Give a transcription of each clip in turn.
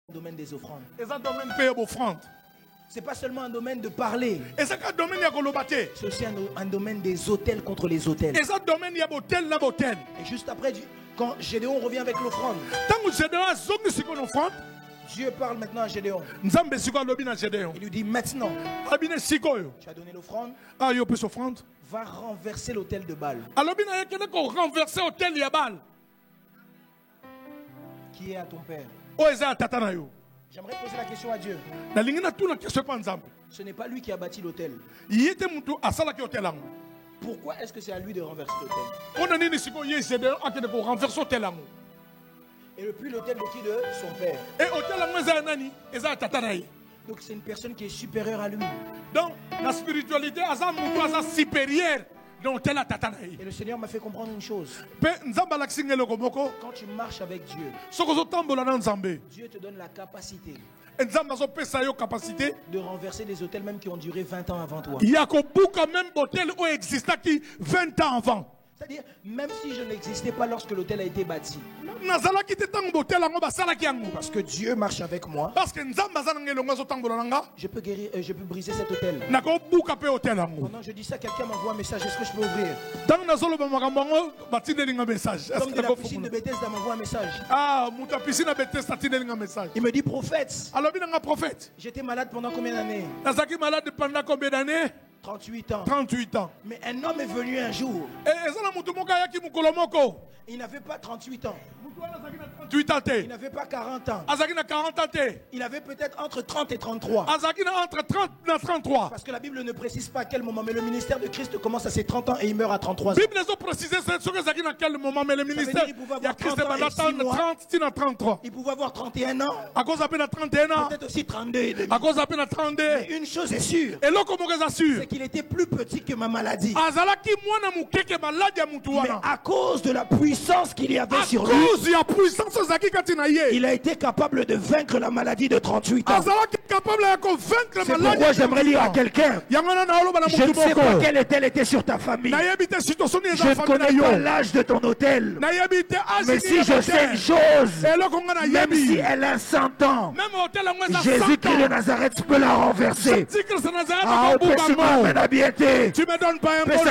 domaine des offrandes. C'est pas seulement un domaine de parler. C'est aussi un domaine des autels contre les autels. Et juste après, quand Gédéon revient avec l'offrande, Dieu parle maintenant à Gédéon. Il lui dit maintenant, tu as donné l'offrande, va renverser l'autel de Baal. Qui est à ton père? J'aimerais poser la question à Dieu. Ce n'est pas lui qui a bâti l'autel. Pourquoi est-ce que c'est à lui de renverser l'autel? Et le plus l'autel de qui? De son père. Donc c'est une personne qui est supérieure à lui. Donc la spiritualité est supérieure. Et le Seigneur m'a fait comprendre une chose. Quand tu marches avec Dieu, Dieu te donne la capacité de renverser des autels même qui ont duré 20 ans avant toi. C'est-à-dire, même si je n'existais pas lorsque l'autel a été bâti, parce que Dieu marche avec moi, je peux guérir, je peux briser cet autel. Pendant que je dis ça, quelqu'un m'envoie un message. Est-ce que je peux ouvrir? Comme de la piscine de Bethesda m'envoie un message. Il me dit prophète. J'étais malade pendant combien d'années? 38 ans. 38 ans. Mais un homme est venu un jour. Il n'avait pas 38 ans. Il n'avait pas 40 ans. Il avait peut-être entre 30 et 33. Parce que la Bible ne précise pas à quel moment. Mais le ministère de Christ commence à ses 30 ans et il meurt à 33 ans. Il pouvait avoir 31 ans. Peut-être aussi 32 et demi. Mais une chose est sûre. C'est qu'il était plus petit que ma maladie. Mais à cause de la puissance qu'il y avait sur lui, il a été capable de vaincre la maladie de 38 ans. C'est pourquoi j'aimerais dire à quelqu'un, je ne sais pas quel autel était sur ta famille. Je ne connais pas l'âge de ton autel. Mais si je sais une chose, même si elle a 100 ans, Jésus-Christ de Nazareth peut la renverser. Tu me donnes pas un bon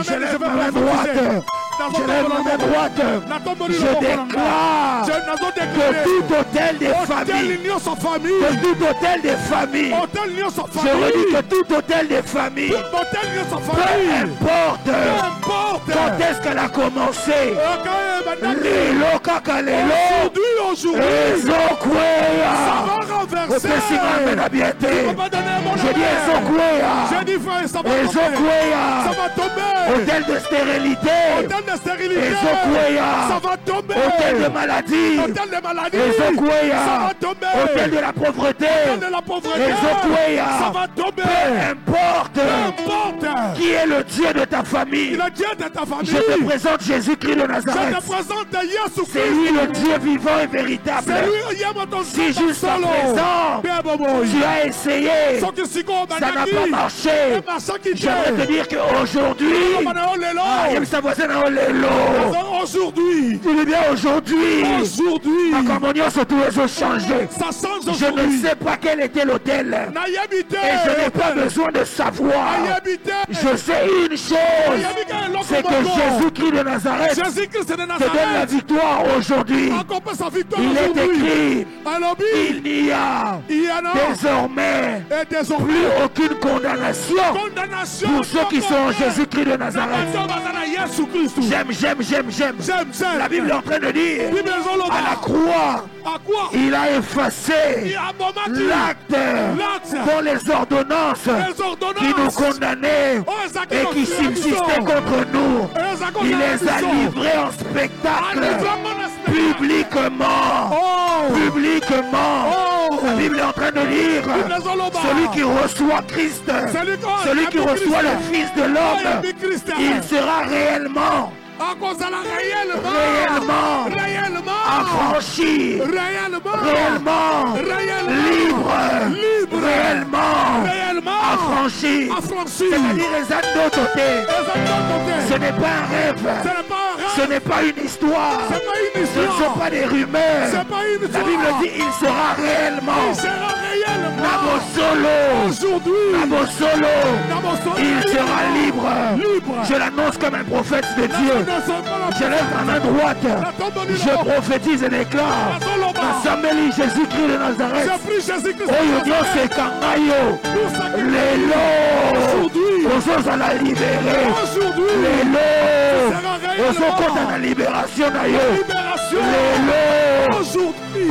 je lève ma main droite. Je lève ma main droite. Je déclare que tout hôtel des familles, que tout hôtel des familles, je redis que tout hôtel des familles, peu importe quand est-ce qu'elle a commencé, aujourd'hui, ça va tomber. Hôtel de stérilité, ça va tomber. Hôtel de maladie, ça va tomber. Hôtel de la pauvreté, ça va tomber. Peu importe qui est le Dieu de ta famille, je te présente Jésus-Christ de Nazareth. C'est lui le Dieu vivant et véritable. Si jusqu'à présent tu as essayé, ça n'a pas marché, j'aimerais te dire qu'aujourd'hui, aujourd'hui, il est bien aujourd'hui, ma communion sur tous les jours changé. Je ne sais pas quel était l'autel et je n'ai pas besoin de savoir. Je sais une chose, c'est que Jésus-Christ de Nazareth te donne la victoire aujourd'hui. Il est écrit, il n'y a désormais plus aucune condamnation pour ceux qui sont en Jésus-Christ de Nazareth. J'aime. La Bible est en train de dire, à la croix, il a effacé l'acte dont les ordonnances qui nous condamnaient et qui subsistaient contre nous. Il les a livrés en spectacle publiquement. La Bible est en train de dire, celui qui reçoit Christ, celui qui reçoit le Fils de l'homme, il sera réellement affranchi, réellement libre, réellement affranchi. affranchi. C'est-à-dire ce n'est pas un rêve. Ce n'est pas une histoire. Ce ne sont pas des rumeurs. La Bible dit il sera réellement. Nabo Solo, il sera libre. Je l'annonce comme un prophète de Dieu. Je lève ma main droite. Je prophétise et déclare. Assemblée Jésus-Christ de Nazareth. Oyo Dieu Kangayo. Lélo. Nous à la libérer. Lélo. Nous à la libération. Lélo.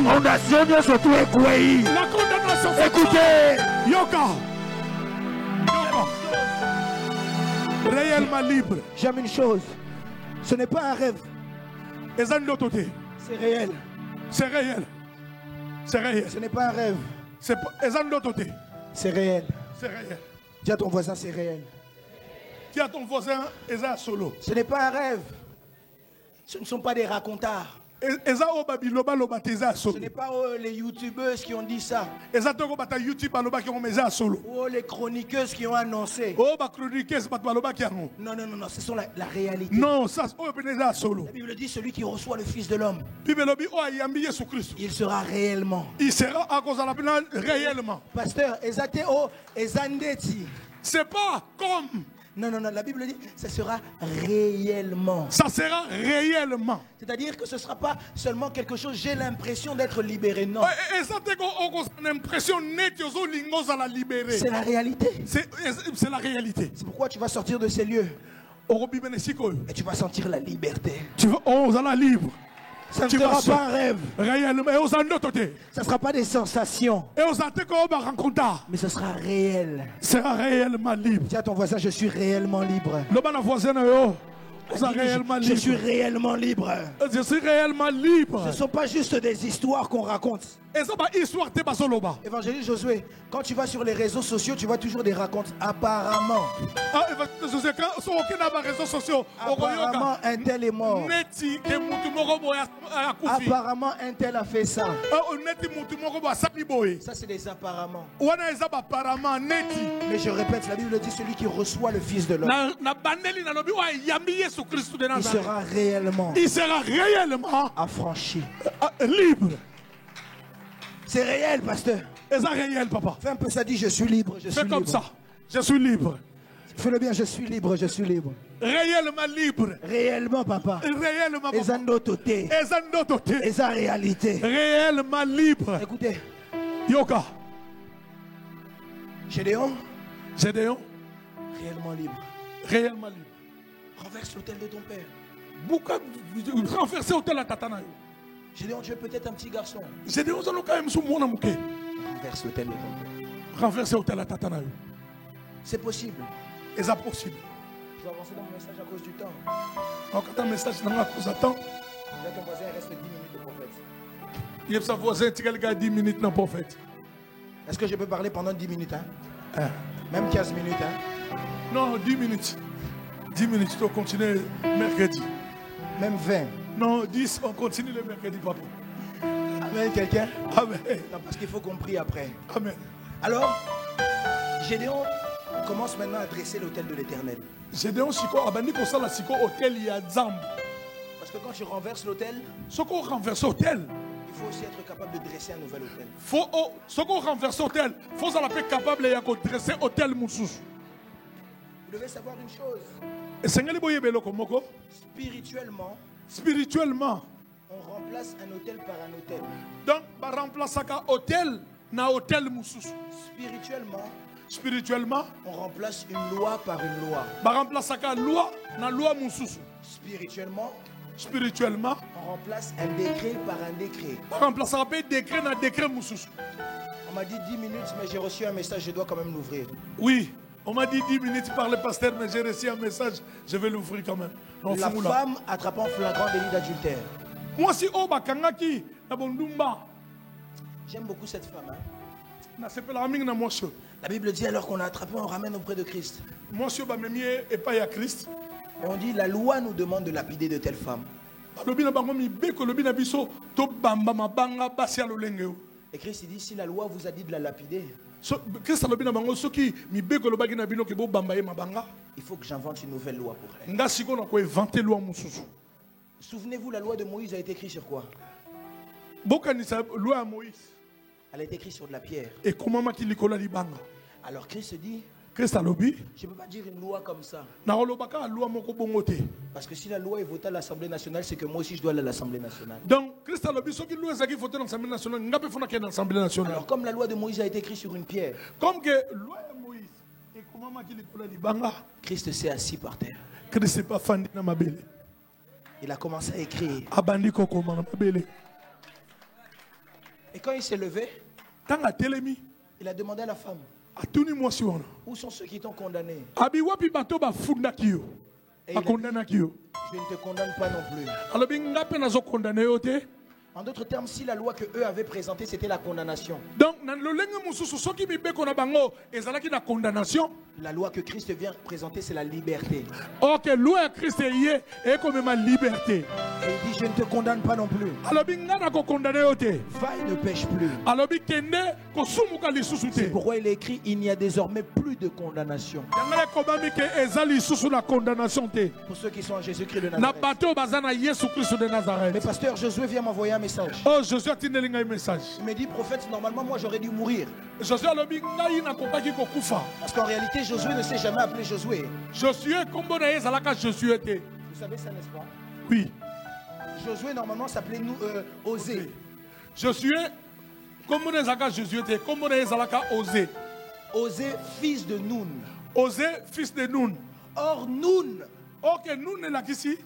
Fondation Dieu surtout écoué. Écoutez. Yoka. Réellement libre. J'aime une chose. Ce n'est pas un rêve. C'est réel. C'est réel. C'est réel. Ce n'est pas un rêve. C'est réel. C'est réel. Dis à ton voisin, c'est réel. Dis à ton voisin, Eza solo. Ce n'est pas un rêve. Ce ne sont pas des racontards. Ce n'est pas les youtubeuses qui ont dit ça. Ou les chroniqueuses qui ont annoncé. Non, ce sont la réalité. Non, ça, la Bible dit celui qui reçoit le Fils de l'homme, il sera réellement. Il sera réellement. Pasteur, c'est pas comme. Non, la Bible dit ça sera réellement. Ça sera réellement. C'est-à-dire que ce ne sera pas seulement quelque chose, j'ai l'impression d'être libéré. Non. C'est la réalité. C'est la réalité. C'est pourquoi tu vas sortir de ces lieux. Et tu vas sentir la liberté. On sera libre. Ça ne sera pas un rêve. Réellement. Ça ne sera pas des sensations. Mais ce sera réel. Sera réellement libre. Dis à ton voisin, je suis réellement libre. Je suis réellement libre. Je suis réellement libre. Ce ne sont pas juste des histoires qu'on raconte. Évangéliste Josué, quand tu vas sur les réseaux sociaux, tu vois toujours des racontes. Apparemment. Apparemment, un tel est mort. Apparemment, un tel a fait ça. Ça, c'est des apparemment. Mais je répète, la Bible dit celui qui reçoit le Fils de l'homme, il sera réellement affranchi. Libre. C'est réel, pasteur. C'est réel, papa. Fais un peu ça, dit je suis libre. Fais comme ça. Je suis libre. Fais-le bien, je suis libre, je suis libre. Réellement libre. Réellement, papa. Réellement, papa. Et sa réalité. Réellement libre. Écoutez. Yoka. Gédéon. Réellement libre. Réellement libre. Renverse l'autel de ton père. Renverser l'autel à Tatana. Gédéon, tu es peut-être un petit garçon. Gédéon, ça quand même sous mon amour. Renverse l'autel de ton père. Renverser l'autel à Tatana. C'est possible. Et c'est possible. Je vais avancer dans mon message à cause du temps. Quand tu as un message dans la cause de temps. Là, ton voisin reste 10 minutes au prophète. Il y a sa voisin qui a 10 minutes dans le prophète. Est-ce que je peux parler pendant 10 minutes Même 15 minutes Non, 10 minutes. 10 minutes, tu dois continuer mercredi. Même 20. Non, 10, on continue le mercredi, papa. Amen, quelqu'un? Amen. Non, parce qu'il faut qu'on prie après. Amen. Alors, Gédéon commence maintenant à dresser l'autel de l'Éternel. Gédéon, abandonné pour ça, l'autel, il y a Zamb. Parce que quand tu renverses l'autel, ce qu'on renverse l'autel, il faut aussi être capable de dresser un nouvel autel. Ce qu'on renverse l'autel, il faut être capable de dresser l'autel. Vous devez savoir une chose. Spirituellement, on remplace un hôtel par un hôtel. Donc, on remplace un hôtel na hôtel moussous. Spirituellement, on remplace une loi par une loi. On remplace une loi na loi moussous. Spirituellement, on remplace un décret par un décret. On remplace un décret na décret moussous. On m'a dit 10 minutes, mais j'ai reçu un message, je dois quand même l'ouvrir. Oui. On m'a dit 10 minutes par le pasteur, mais j'ai reçu un message, je vais l'ouvrir quand même. Non, la femme attrapant flagrant délit d'adultère. Moi, si Oba Kangaki, j'aime beaucoup cette femme. La Bible dit alors qu'on l'a attrapé, on ramène auprès de Christ. Et on dit la loi nous demande de lapider de telle femme. Et Christ dit si la loi vous a dit de la lapider, Il faut que j'invente une nouvelle loi pour elle. Souvenez-vous, la loi de Moïse a été écrite sur quoi? Elle a été écrite sur de la pierre. Alors Christ dit, je ne peux pas dire une loi comme ça. Parce que si la loi est votée à l'Assemblée nationale, c'est que moi aussi je dois aller à l'Assemblée nationale. Donc, alors comme la loi de Moïse a été écrite sur une pierre, Christ s'est assis par terre. Il a commencé à écrire. Et quand il s'est levé, il a demandé à la femme, où sont ceux qui t'ont condamné? Et il a dit, je ne te condamne pas non plus. En d'autres termes, si la loi que eux avaient présentée, c'était la condamnation. Donc, la loi que Christ vient présenter, c'est la liberté. Ok, loi Christ est comme ma liberté. Et il dit, je ne te condamne pas non plus. Va et ne pêche plus. C'est pourquoi il est écrit, il n'y a désormais plus de condamnation. Pour ceux qui sont en Jésus-Christ de Nazareth. Mais pasteur Josué vient m'envoyer un message. Oh, Josué a un message. Il me dit, prophète, normalement moi j'aurais dû mourir. Parce qu'en réalité, Josué ne s'est jamais appelé Josué. Vous savez ça, n'est-ce pas? Oui. Josué normalement s'appelait Osée. Josué, Osée, fils de Nun. Osée, fils de Nun. Or Nun, ok, Nun est là ici.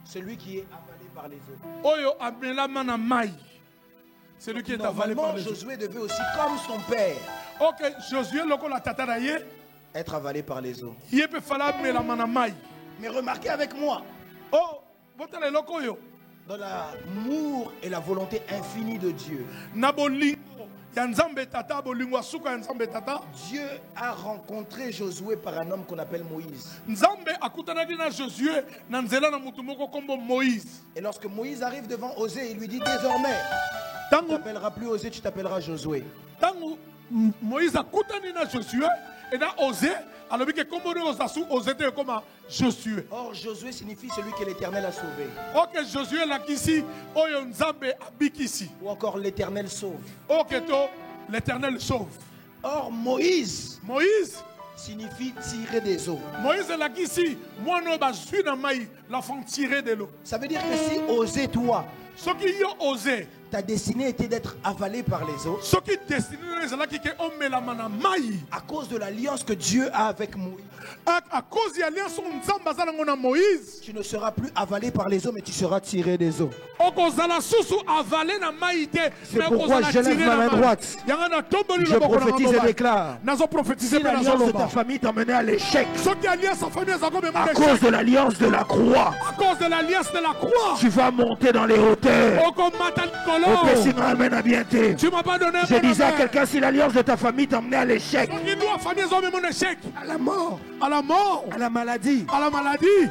Celui qui est avalé par les eaux. Oyo abelamana mai. Celui qui est avalé par les eaux. Josué devait aussi, comme son père, ok, Josué loko la tataraye, être avalé par les eaux. Yepe fala melamana mai. Mais remarquez avec moi, oh, botale loko yo. Dans l'amour et la volonté infinie de Dieu, Dieu a rencontré Josué par un homme qu'on appelle Moïse. Et lorsque Moïse arrive devant Osée, il lui dit désormais, tu ne t'appelleras plus Osée, tu t'appelleras Josué. Moïse a coutani na Josué et na Osée. Alors que Josué. Or Josué signifie celui que l'Éternel a sauvé. Ok, Josué la kisi, oyo nzambe abikisi. Ou encore l'Éternel sauve. Ok, to l'Éternel sauve. Or Moïse signifie tirer des eaux. Moïse la kisi, moi no bazui na mai, l'enfant tirer de l'eau. Ça veut dire que si Osée toi, ce qui y a osé, ta destinée était d'être avalé par les eaux. Ce qui destiné à cause de l'alliance que Dieu a avec Moïse. À cause de l'alliance Moïse, tu ne seras plus avalé par les eaux, mais tu seras tiré des eaux. C'est pourquoi je lève ma main droite. Je prophétise et déclare. Si l'alliance de ta famille t'a mené à l'échec, à cause de l'alliance de la croix, tu vas monter dans les hauteurs. Tu m'as pas donné. Je disais à quelqu'un, si l'alliance de ta famille t'a mené à l'échec, à la mort, à la mort, à la maladie,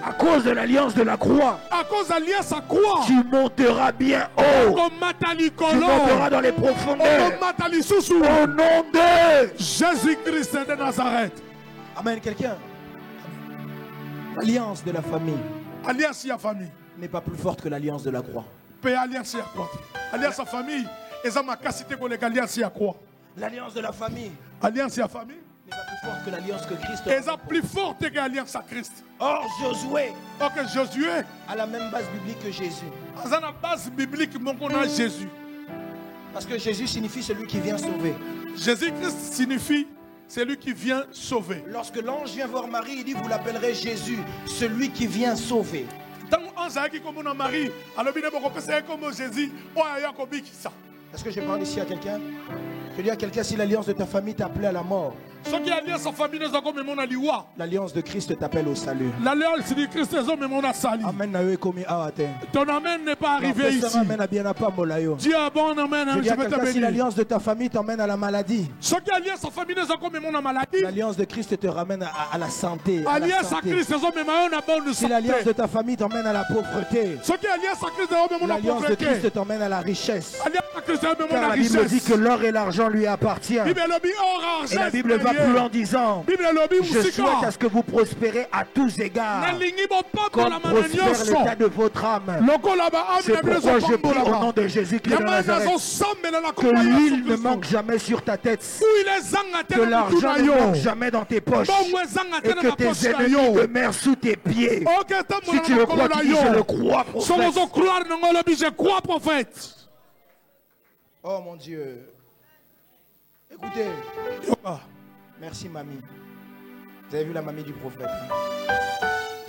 à cause de l'alliance de la croix, à cause de l'alliance à croix, tu monteras bien haut. Tu monteras dans les profondeurs. Au nom de Jésus-Christ de Nazareth. Amen. Quelqu'un. L'alliance de la famille. Alliance à famille n'est pas plus forte que l'alliance de la croix. Alliance à croix. Alliance à famille. L'alliance de la famille. Alliance à famille n'est pas plus forte que l'alliance que Christ a. Est plus forte que l'alliance à Christ. Or Josué. Josué a la même base biblique que Jésus. A la base biblique qu'on a Jésus. Parce que Jésus signifie celui qui vient sauver. Jésus-Christ signifie celui qui vient sauver. Lorsque l'ange vient voir Marie, il dit vous l'appellerez Jésus, celui qui vient sauver. Est-ce que je parle ici à quelqu'un? Je dis à quelqu'un, si l'alliance de ta famille t'a appelé à la mort, L'alliance de Christ t'appelle au salut. L'alliance de Christ Amen. Ton amen n'est pas arrivé ici. Dieu a bon amen. Si l'alliance de ta famille t'emmène à la maladie, l'alliance de Christ te ramène à la santé. Si l'alliance de ta famille t'emmène à la pauvreté, l'alliance de Christ t'emmène à la richesse. Car la Bible dit que l'or et l'argent lui appartiennent. Et la Bible va plus loin en disant, je souhaite à ce que vous prospérez à tous égards, comme prospère l'état de votre âme. C'est pourquoi je prie au nom de Jésus-Christ de Nazareth que l'huile ne manque jamais sur ta tête, que l'argent ne manque jamais dans tes poches, et que tes ennemis demeurent sous tes pieds. Si tu le crois, tu dis je le crois, prophète. Oh mon Dieu. Écoutez. Merci mamie. Vous avez vu la mamie du prophète?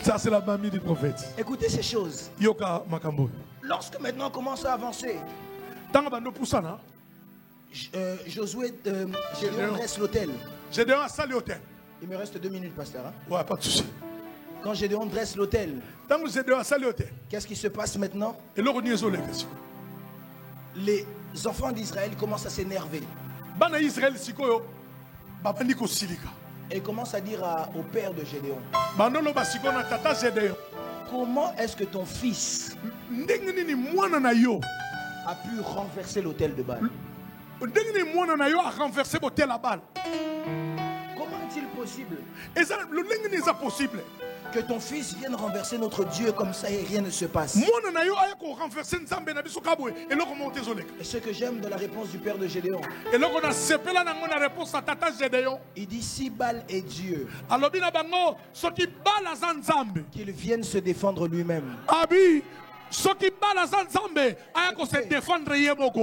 Ça c'est la mamie du prophète. Écoutez ces choses. Lorsque maintenant on commence à avancer, Josué, Gédéon dresse l'autel. Gédéon a sali l'autel. Il me reste 2 minutes, pasteur. Hein? Ouais, pas de souci. Quand Gédéon dresse l'autel, qu'est-ce qui se passe maintenant? Les enfants d'Israël commencent à s'énerver. Et commencent à dire au père de Gédéon, comment est-ce que ton fils a pu renverser l'autel de Baal? Comment est-il possible que ton fils vienne renverser notre Dieu comme ça et rien ne se passe? Et ce que j'aime de la réponse du père de Gédéon, il dit si Baal est Dieu, qu'il vienne se défendre lui-même.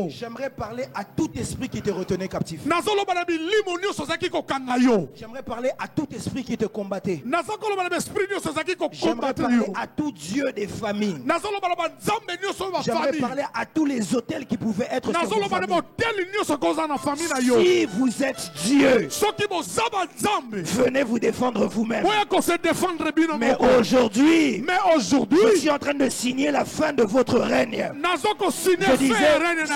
J'aimerais parler à tout esprit qui te retenait captif. J'aimerais parler à tout esprit qui te combattait. J'aimerais parler à tout Dieu des familles. J'aimerais parler à tous les autels qui pouvaient être sur vos familles. Si vous êtes Dieu, venez vous défendre vous-même. Mais aujourd'hui, je suis en train de signer la fin de votre règne. Je disais,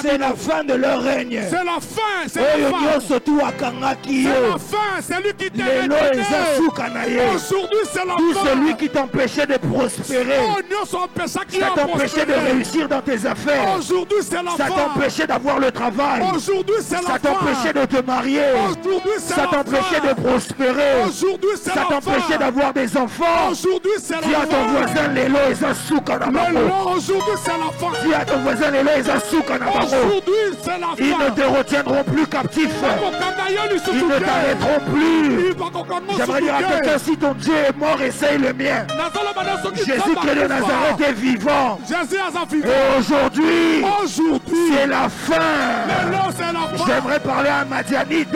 c'est la fin de leur règne. C'est la fin. C'est la fin. C'est lui qui t'a aujourd'hui, c'est la fin. Tout celui qui t'empêchait de prospérer, ça t'empêchait de réussir dans tes affaires, aujourd'hui, c'est la fin. Ça t'empêchait d'avoir le travail, aujourd'hui, c'est la fin. Ça t'empêchait de te marier, ça t'empêchait de prospérer, ça t'empêchait d'avoir des enfants. Aujourd'hui, c'est la fin. Dis à ton voisin, Lélo et Zasoukanabako. Aujourd'hui, c'est la fin. Dis à ton voisin, Lélo et Zasoukanabako. Aujourd'hui, c'est la fin. Ils ne te retiendront plus captif. Ils ne t'arrêteront plus. J'aimerais dire à quelqu'un, si ton Dieu est mort, essaye le mien. Jésus-Christ de Nazareth est vivant. Et aujourd'hui, c'est la fin. J'aimerais parler à Madianite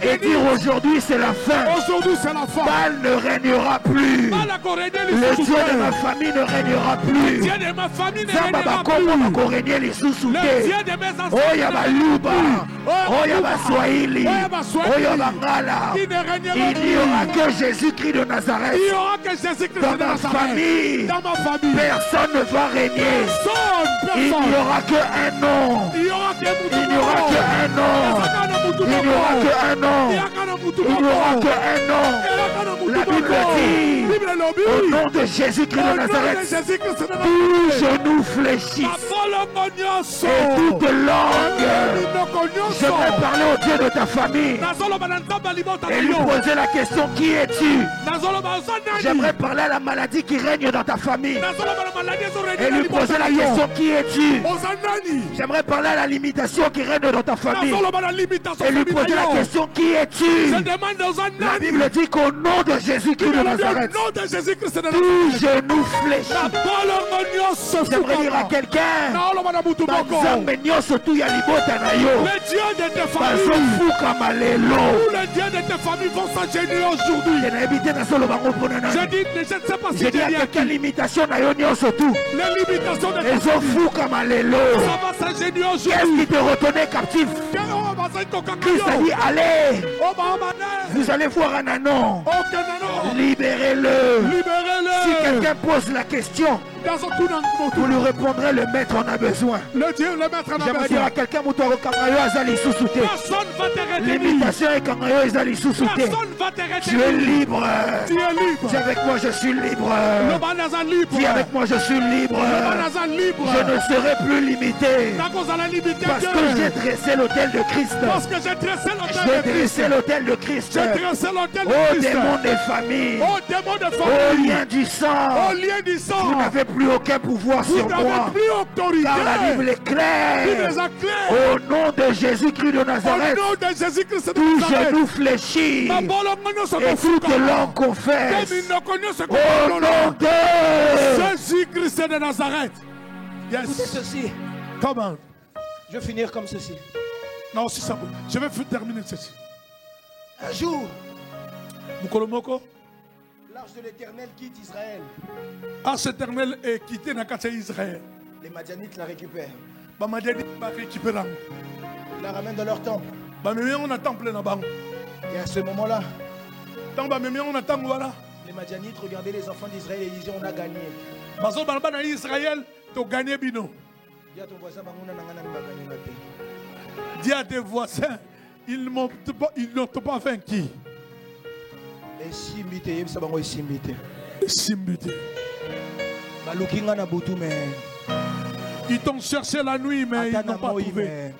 et dire aujourd'hui, c'est la fin. Baal ne régnera plus. Le Dieu de ma famille ne régnera plus. Zambabako va régner les sous-soutés. Oyaba Luba, Oyaba Swahili, Oyaba Ngala. Il n'y aura que Jésus-Christ de Nazareth. Dans ma famille, personne ne va régner. Il n'y aura qu'un nom. Il n'y aura qu'un nom. Il n'y aura qu'un nom. Il n'y aura qu'un nom. La Bible dit, au nom de Jésus-Christ de Nazareth, tout genou fléchit et toute langue. J'aimerais parler au Dieu de ta famille et lui poser la question, qui es-tu? J'aimerais parler à la maladie qui règne dans ta famille et lui poser la question, qui es-tu? J'aimerais parler à la limitation qui règne dans ta famille et lui poser la question, qui es-tu? La Bible dit qu'au nom de Jésus-Christ de Nazareth, tout genou fléchit. J'aimerais dire à quelqu'un, Les dieux de tes familles. Tous les dieux de tes familles vont s'agenouiller aujourd'hui. Je dis, je ne sais pas si j'ai dit à quelle limitation n'a eu surtout. Les limitations de tes familles. Ça va s'agenouiller aujourd'hui. Qu'est-ce qui te retenait captif? Christ a dit, allez. Vous allez voir un anon. Libérez-le. Si quelqu'un pose la question, vous lui répondrez, le maître en a besoin. J'aimerais dire à quelqu'un, personne va te retenir. L'imitation est quand tu es libre. Dis avec moi, je suis libre. Dis avec moi, je suis libre. Je ne serai plus limité. Parce que j'ai dressé l'autel de Christ. J'ai dressé l'autel de Christ. Ô démon des familles. Ô lien du sang. Vous n'avez plus aucun pouvoir sur moi. Car la Bible est claire. Au nom de Jésus-Christ de Nazareth, tout genou fléchit et toute langue confesse. Au nom de Jésus-Christ de Nazareth. Yes. Écoutez ceci. Comment? Je vais finir comme ceci. Non, si ça. Je vais terminer ceci. Un jour, l'arche de l'Éternel quitte Israël. L'arche éternelle est quittée dans Israël. Les Madianites la récupèrent. Ils la ramènent dans leur temple. Et à ce moment-là, les Madianites regardaient les enfants d'Israël et disaient, on a gagné. Dis à ton voisin, dis à tes voisins, ils n'ont pas vaincu. Ils t'ont cherché la nuit, mais ils n'ont pas trouvé.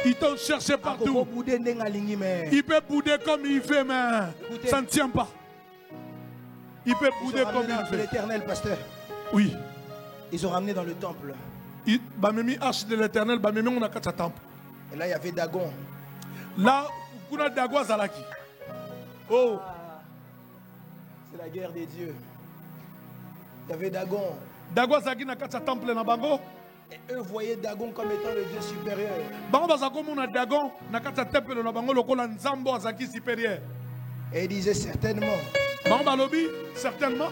Ils t'ont cherché partout. Il peut bouder comme il veut, mais ça ne tient pas. Il peut bouder comme il veut. L'Éternel, pasteur. Oui. Ils ont ramené dans le temple. Ils ont arche de l'Éternel, on a quatre temples. Et là, il y avait Dagon. Là, on a Dagon Zalaki. Oh. C'est la guerre des dieux. Il y avait Dagon. Dagon Zalaki na quatre temples na bango. Et eux voyaient Dagon comme étant le dieu supérieur. Et ils disaient certainement. Certainement.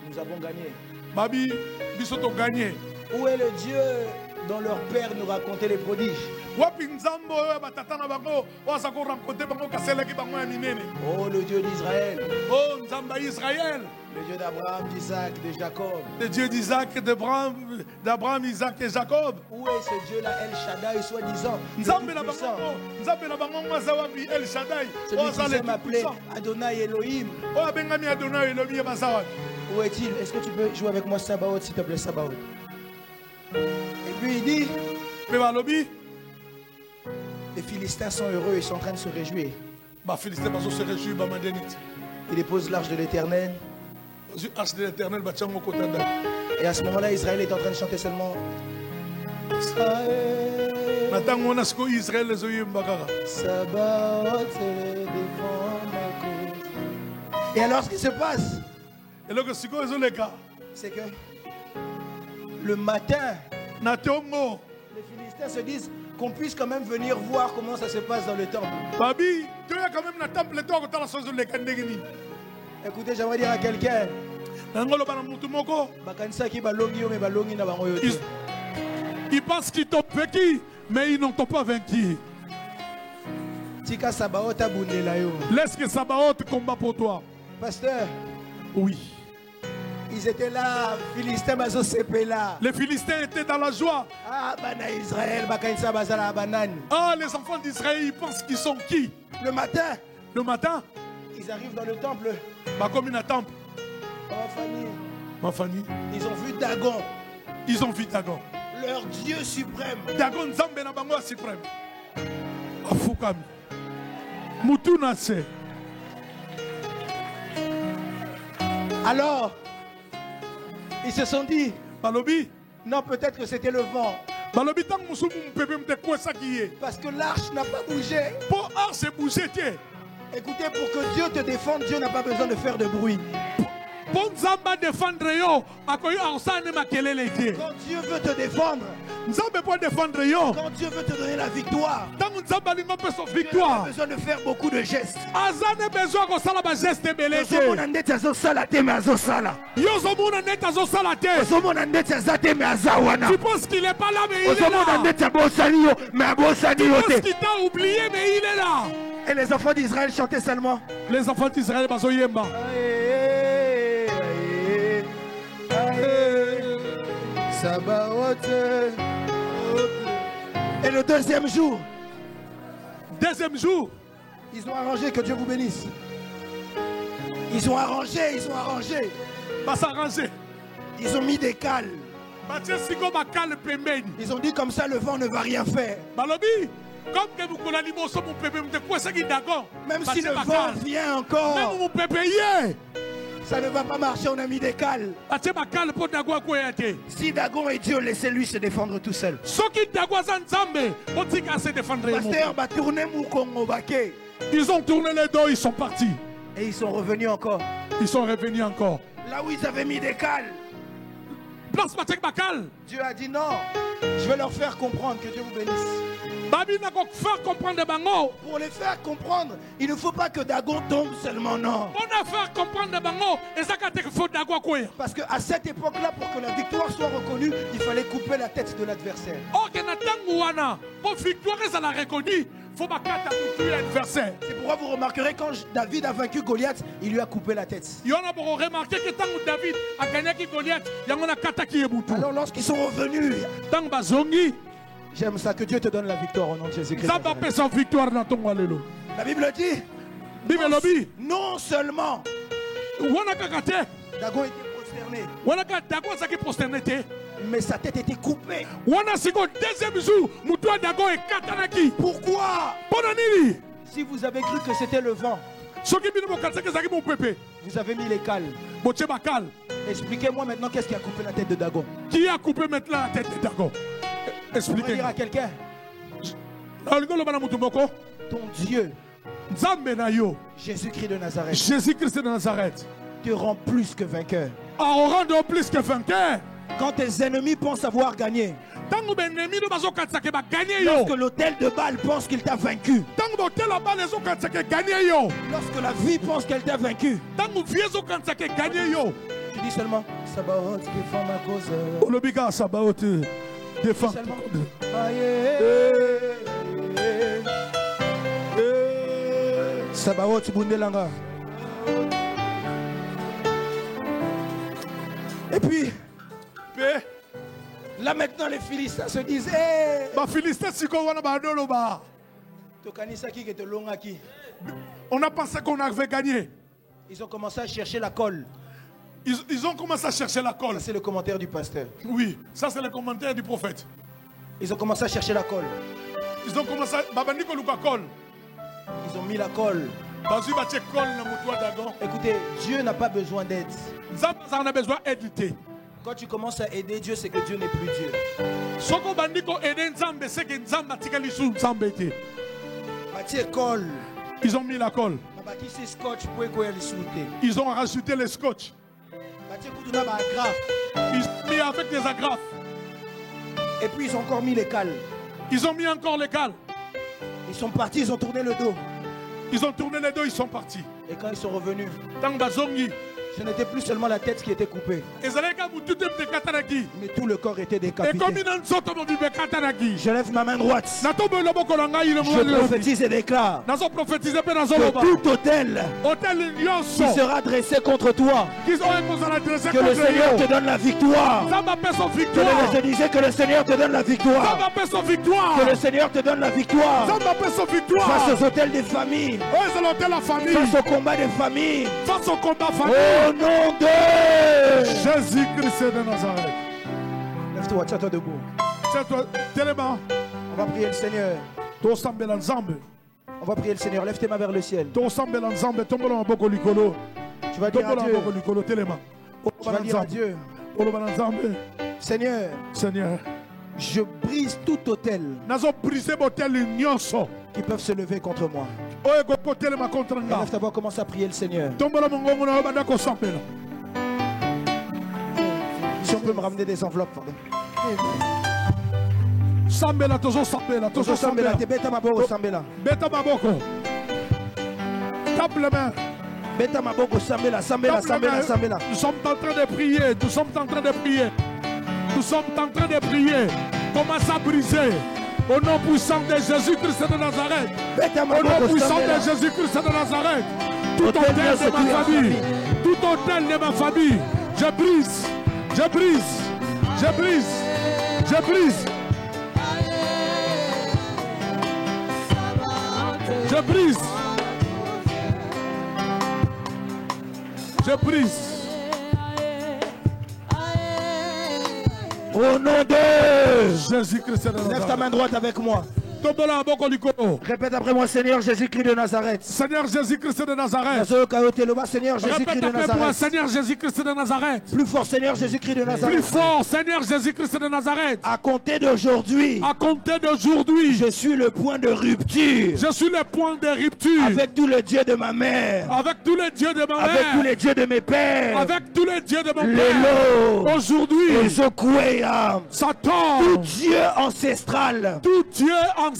Nous avons gagné. Babi, bisoto gagné. Où est le Dieu dont leur père nous racontait les prodiges? Oh, le Dieu d'Israël. Oh, Israël. Le Dieu d'Abraham, d'Isaac, de Jacob. Le Dieu d'Isaac, d'Abraham, Isaac et Jacob. Où est ce Dieu-là, El Shaddai, soi-disant? Celui qui s'est appelé Adonai Elohim. Où est-il? Est-ce que tu peux jouer avec moi Sabaoth, s'il te plaît, Sabaoth? Et puis il dit, les Philistins sont heureux, ils sont en train de se réjouir. Il dépose l'arche de l'Éternel. Et à ce moment-là, Israël est en train de chanter seulement. Et alors ce qui se passe, c'est que le matin, les Philistins se disent qu'on puisse quand même venir voir comment ça se passe dans le temple. Écoutez, j'aimerais dire à quelqu'un, ils pensent qu'ils t'ont vaincu, mais ils n'ont pas vaincu. Laisse que Sabaoth combat pour toi. Pasteur. Oui. Ils étaient là, Philistins, les Philistins étaient dans la joie. Ah, Israël, les enfants d'Israël, ils pensent qu'ils sont qui? Le matin, ils arrivent dans le temple. Comme une temple. Ma famille. Ils ont vu Dagon. Leur Dieu suprême. Dagon Nzambe na bango suprême. Afukami. Mutuna se. Alors, ils se sont dit, Balobi, non, peut-être que c'était le vent. Balobi, parce que l'arche n'a pas bougé. Pour arche bouger, écoutez, pour que Dieu te défende, Dieu n'a pas besoin de faire de bruit. Quand Dieu veut te défendre, Quand Dieu veut te donner la victoire, Dieu n'a pas besoin de faire beaucoup de gestes. Tu penses qu'il n'est pas là, mais il est là. Tu penses qu'il t'a oublié, mais il est là. Et les enfants d'Israël chantaient seulement. Les enfants d'Israël, et le deuxième jour, ils ont arrangé, que Dieu vous bénisse. Ils ont arrangé. Ils ont mis des cales. Ils ont dit comme ça le vent ne va rien faire. Même si le vent vient encore, ça ne va pas marcher, on a mis des cales. Si Dagon est Dieu, laissez-lui se défendre tout seul. Ils ont tourné les dos, ils sont partis. Et ils sont revenus encore. Là où ils avaient mis des cales, Dieu a dit non, je vais leur faire comprendre, que Dieu vous bénisse. Pour les faire comprendre, il ne faut pas que Dagon tombe seulement, non. Parce qu'à cette époque-là, pour que la victoire soit reconnue, il fallait couper la tête de l'adversaire. C'est pourquoi vous remarquerez quand David a vaincu Goliath, il lui a coupé la tête. Alors lorsqu'ils sont revenus, j'aime ça, que Dieu te donne la victoire au nom de Jésus-Christ. La Bible dit, non seulement Dagon était prosterné, mais sa tête était coupée. Pourquoi? Si vous avez cru que c'était le vent, vous avez mis les cales. Expliquez-moi maintenant qu'est-ce qui a coupé la tête de Dagon. Qui a coupé maintenant la tête de Dagon? Expliquez. On va dire à quelqu'un, ton Dieu, Jésus-Christ de Nazareth, te rend plus que vainqueur. Quand tes ennemis pensent avoir gagné, lorsque l'autel de Baal pense qu'il t'a vaincu, lorsque la vie pense qu'elle t'a vaincu, tu dis seulement Sabaoth, défends ma cause. Défends. Sabaoth bundelanga. Et puis là maintenant les Philistins se disent on a pensé qu'on avait gagné. Ils ont commencé à chercher la colle. Ils ont commencé à chercher la colle. C'est le commentaire du pasteur. Oui, ça c'est le commentaire du prophète. Ils ont commencé à chercher la colle. Ils ont commencé à... Ils ont mis la colle. Écoutez, Dieu n'a pas besoin d'aide. Quand tu commences à aider Dieu, c'est que Dieu n'est plus Dieu. Ils ont mis la colle. Ils ont rajouté les scotch. Ils ont mis avec des agrafes. Et puis ils ont encore mis les cales. Ils ont mis encore les cales. Ils sont partis, ils ont tourné le dos. Ils ont tourné les dos, ils sont partis. Et quand ils sont revenus, ce n'était plus seulement la tête qui était coupée, mais tout le corps était décapité. Je lève ma main droite. Je prophétise et déclare que tout autel qui sera dressé contre toi, que le Seigneur te donne la victoire. Je disais que le Seigneur te donne la victoire. Que le Seigneur te donne la victoire face aux autels des familles, face au combat des familles, au nom de Jésus-Christ de Nazareth. Lève-toi, tiens-toi debout. On va prier le Seigneur. On va prier le Seigneur. Lève tes mains vers le ciel. Tu vas dire à Dieu. Tu vas dire à Dieu. Seigneur, je brise tout autel qui peuvent se lever contre moi. Lève ta voix, commence à prier le Seigneur. Si on peut me ramener des enveloppes, pardon. Sambela, toujours Sambela, toujours Sambela. Beta maboko Sambela. Beta maboko. Tape les mains. Beta maboko Sambela, Sambela, Sambela, Sambela. Nous sommes en train de prier, nous sommes en train de prier. Nous sommes en train de prier. Commence à briser. Au nom puissant de Jésus-Christ de Nazareth. Au nom puissant de Jésus-Christ de Nazareth. Tout hôtel de ma famille. Tout hôtel de ma famille. Je brise. Je brise. Je brise. Je brise. Je brise. Je brise. Au nom de Jésus-Christ de Nazareth. Lève ta main droite avec moi. Répète après moi, Seigneur Jésus-Christ de Nazareth. Seigneur Jésus-Christ de Nazareth. Seigneur Jésus-Christ de Nazareth. Seigneur Jésus-Christ de Nazareth. Plus fort, Seigneur Jésus-Christ de Nazareth. Plus fort, Seigneur Jésus-Christ de Nazareth. À compter d'aujourd'hui. À compter d'aujourd'hui. Je suis le point de rupture. Je suis le point de rupture. Avec tous les dieux de ma mère. Avec tous les dieux de ma mère. Avec tous les dieux de mes pères. Avec tous les dieux de mon père. Aujourd'hui. Satan. Tout Dieu ancestral. Tout Dieu ancestral.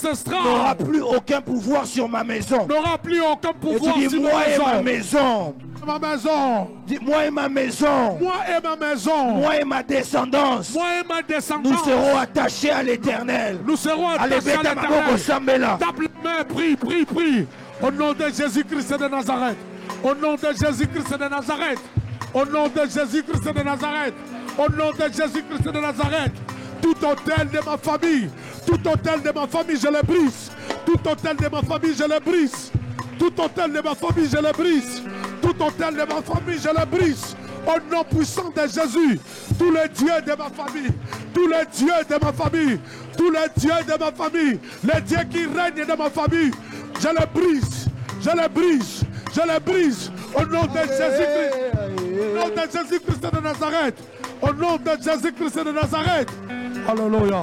N'aura plus aucun pouvoir sur ma maison. N'aura plus aucun pouvoir sur moi et ma maison. Ma maison. Dis moi et ma maison. Moi et ma maison. Moi et ma descendance. Moi et ma descendance. Nous serons attachés à l'Éternel. Nous serons attachés à l'Éternel. Tape les mains, prie, prie, prie. Au nom de Jésus-Christ de Nazareth. Au nom de Jésus-Christ de Nazareth. Au nom de Jésus-Christ de Nazareth. Au nom de Jésus-Christ de Nazareth. Tout hôtel de ma famille. Tout hôtel de ma famille, je le brise. Tout hôtel de ma famille, je le brise. Tout hôtel de ma famille, je le brise. Tout hôtel de ma famille, je le brise. Au nom puissant de Jésus, tous les dieux de ma famille, tous les dieux de ma famille, tous les dieux de ma famille, les dieux qui règnent de ma famille, je le brise, je le brise, je le brise. Au nom de Jésus-Christ, au nom de Jésus-Christ de Nazareth, au nom de Jésus-Christ de Nazareth. Alléluia.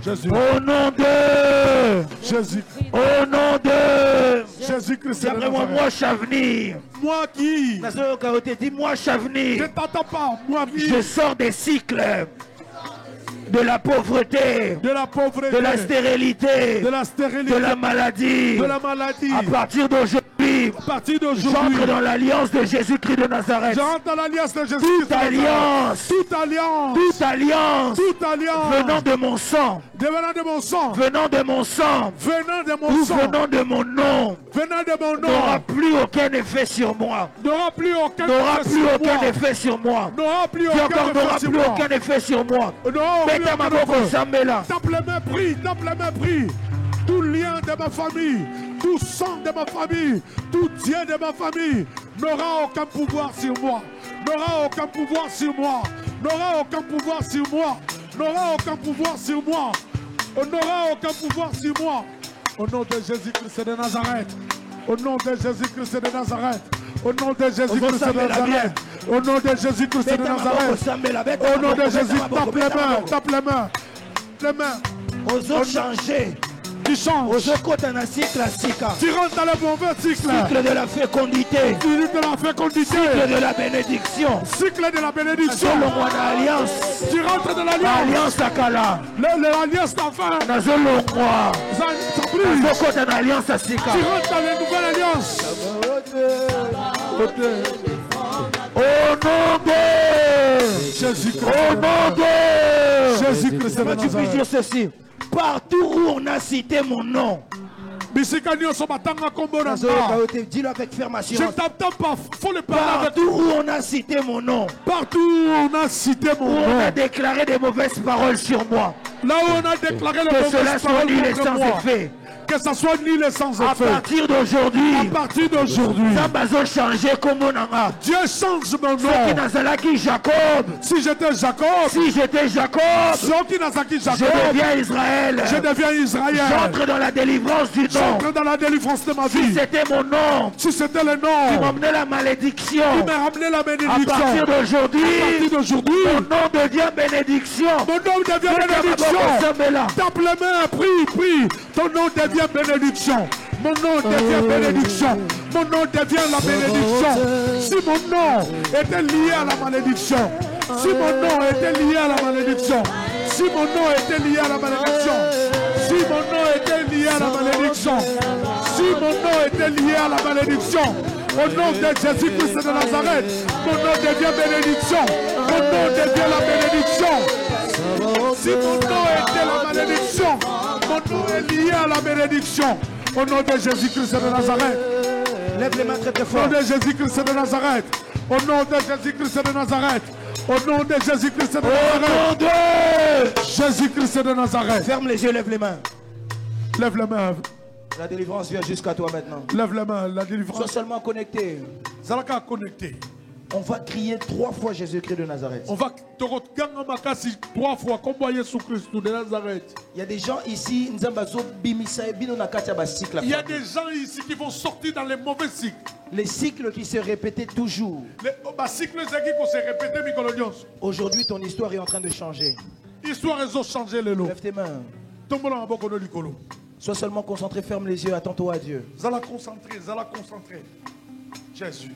Jésus. Au nom de Jésus. Au nom de Jésus-Christ. Après moi, Chavni. Moi qui? Dis-moi, Chavni. Je t'entends pas. Moi qui? Je sors des cycles de la pauvreté, de la pauvreté, de la stérilité, de la maladie, À partir d'aujourd'hui, j'entre dans l'alliance de Jésus-Christ de Nazareth. J'entre dans l'alliance de Jésus-Christ de Nazareth. Toute alliance, toute alliance, toute alliance, venant de mon sang, venant de mon sang, venant de mon sang, venant de mon sang, venant de mon nom, venant de mon nom, n'aura plus aucun effet sur moi. N'aura plus aucun effet sur moi. N'aura plus aucun effet sur moi. Tape les mains, prie, tape les mains, prie. Tout lien de ma famille, tout sang de ma famille, tout Dieu de ma famille n'aura aucun pouvoir sur moi. N'aura aucun pouvoir sur moi. N'aura aucun pouvoir sur moi. N'aura aucun pouvoir sur moi. On n'aura aucun pouvoir sur moi. Au nom de Jésus-Christ de Nazareth. Au nom de Jésus-Christ de Nazareth. Au nom de Jésus-Christ de Nazareth. Au nom de Jésus-Christ de Nazareth. Au nom de Jésus, tape les mains, tape les mains. Les mains. Osons changer. Tu changes. Tu rentres dans le mauvais cycle. Cycle de la fécondité. Cycle de la fécondité. Cycle de la bénédiction. Cycle de la bénédiction. Alliance. Tu rentres dans l'alliance. Alliance Akala. L'alliance d'enfant. Ça brise. Tu rentres dans la nouvelle alliance. Au nom de Jésus-Christ. Au nom de Jésus-Christ. Tu peux dire ceci. Partout où on a cité mon nom, dis-le avec ferme assurance. Je t'entends pas, faut le parler avec Partout où on a cité mon nom, partout où on a cité mon nom, on a déclaré des mauvaises paroles sur moi. Là où on a déclaré les mauvaises paroles contre moi. Que ça soit nul et sans effet. À partir d'aujourd'hui, Dieu change mon nom. Si j'étais Jacob, je deviens Israël. J'entre dans la délivrance du nom. J'entre dans la délivrance de ma vie. Si c'était mon nom, si c'était le nom, tu m'emmenais la malédiction. Tu m'as ramené la bénédiction. À partir d'aujourd'hui, mon nom devient bénédiction. Mon nom devient bénédiction. Tape les mains, prie, prie. Ton nom devient bénédiction. Mon nom devient bénédiction. Mon nom devient la bénédiction. Si mon nom était lié à la malédiction, si mon nom était lié à la malédiction, Si mon nom était lié à la malédiction. Si mon nom était lié à la malédiction. Si mon nom était lié à la malédiction. Au nom de Jésus-Christ de Nazareth, mon nom devient bénédiction. Mon nom devient la bénédiction. Si mon nom était la malédiction, mon nom est lié à la bénédiction. Au nom de Jésus-Christ de Nazareth. Lève les mains très fort. Au nom de Jésus-Christ de Nazareth. Au nom de Jésus-Christ de Nazareth. Au nom de Jésus-Christ de Nazareth. Au nom de Jésus-Christ de Nazareth. Ferme les yeux, lève les mains. Lève les mains. La délivrance vient jusqu'à toi maintenant. Lève les mains, la délivrance. Sois seulement connecté. Zalaka connecté. On va crier 3 fois Jésus-Christ de Nazareth. On va te retrouver 3 fois comme Jésus-Christ de Nazareth. Il y a des gens ici, il y a des gens ici qui vont sortir dans les mauvais cycles. Les cycles qui se répétaient toujours. Les cycles qui se répétaient. Aujourd'hui, ton histoire est en train de changer. L'histoire a changé. Lève tes mains. Sois seulement concentré, ferme les yeux, attends-toi à Dieu. Zala concentré. Jésus.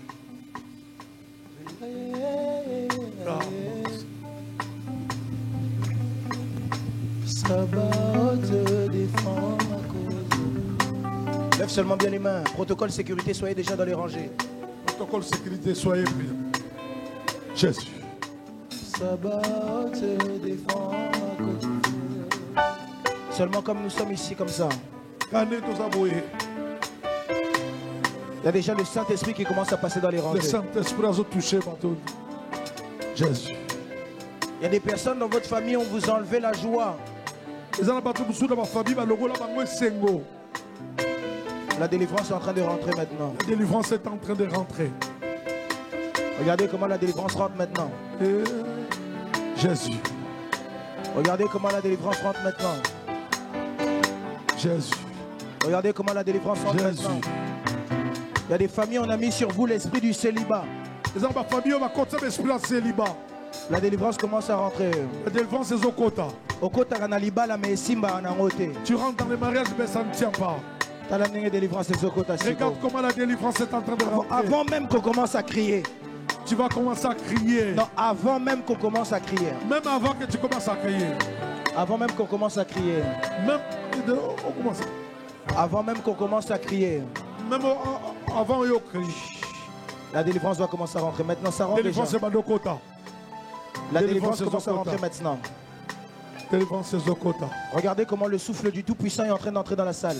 Lève seulement bien les mains. Protocole sécurité, soyez déjà dans les rangées. Protocole sécurité, soyez prêts. Jésus. Seulement comme nous sommes ici, comme ça. Il y a déjà le Saint-Esprit qui commence à passer dans les rangées. Le Saint-Esprit a touché Jésus. Il y a des personnes dans votre famille, on vous a enlevé la joie. La délivrance est en train de rentrer maintenant. La délivrance est en train de rentrer. Regardez comment la délivrance rentre maintenant. Jésus. Regardez comment la délivrance rentre maintenant. Jésus. Regardez comment la délivrance rentre maintenant. Il y a des familles, on a mis sur vous l'esprit du célibat. La délivrance commence à rentrer. La délivrance est au quota. Au quota, on a liba, mais simba, on a roté. Tu rentres dans le mariage, mais ça ne tient pas. Regarde comment la délivrance est en train de rentrer. Avant même qu'on commence à crier. Tu vas commencer à crier. Non, avant même qu'on commence à crier. Même avant que tu commences à crier. Avant même qu'on commence à crier. Avant même qu'on commence à crier. Même avant qu'on crie. La délivrance va commencer à rentrer. Maintenant, ça rentre déjà. La délivrance commence à rentrer maintenant. Regardez comment le souffle du Tout-Puissant est en train d'entrer dans la salle.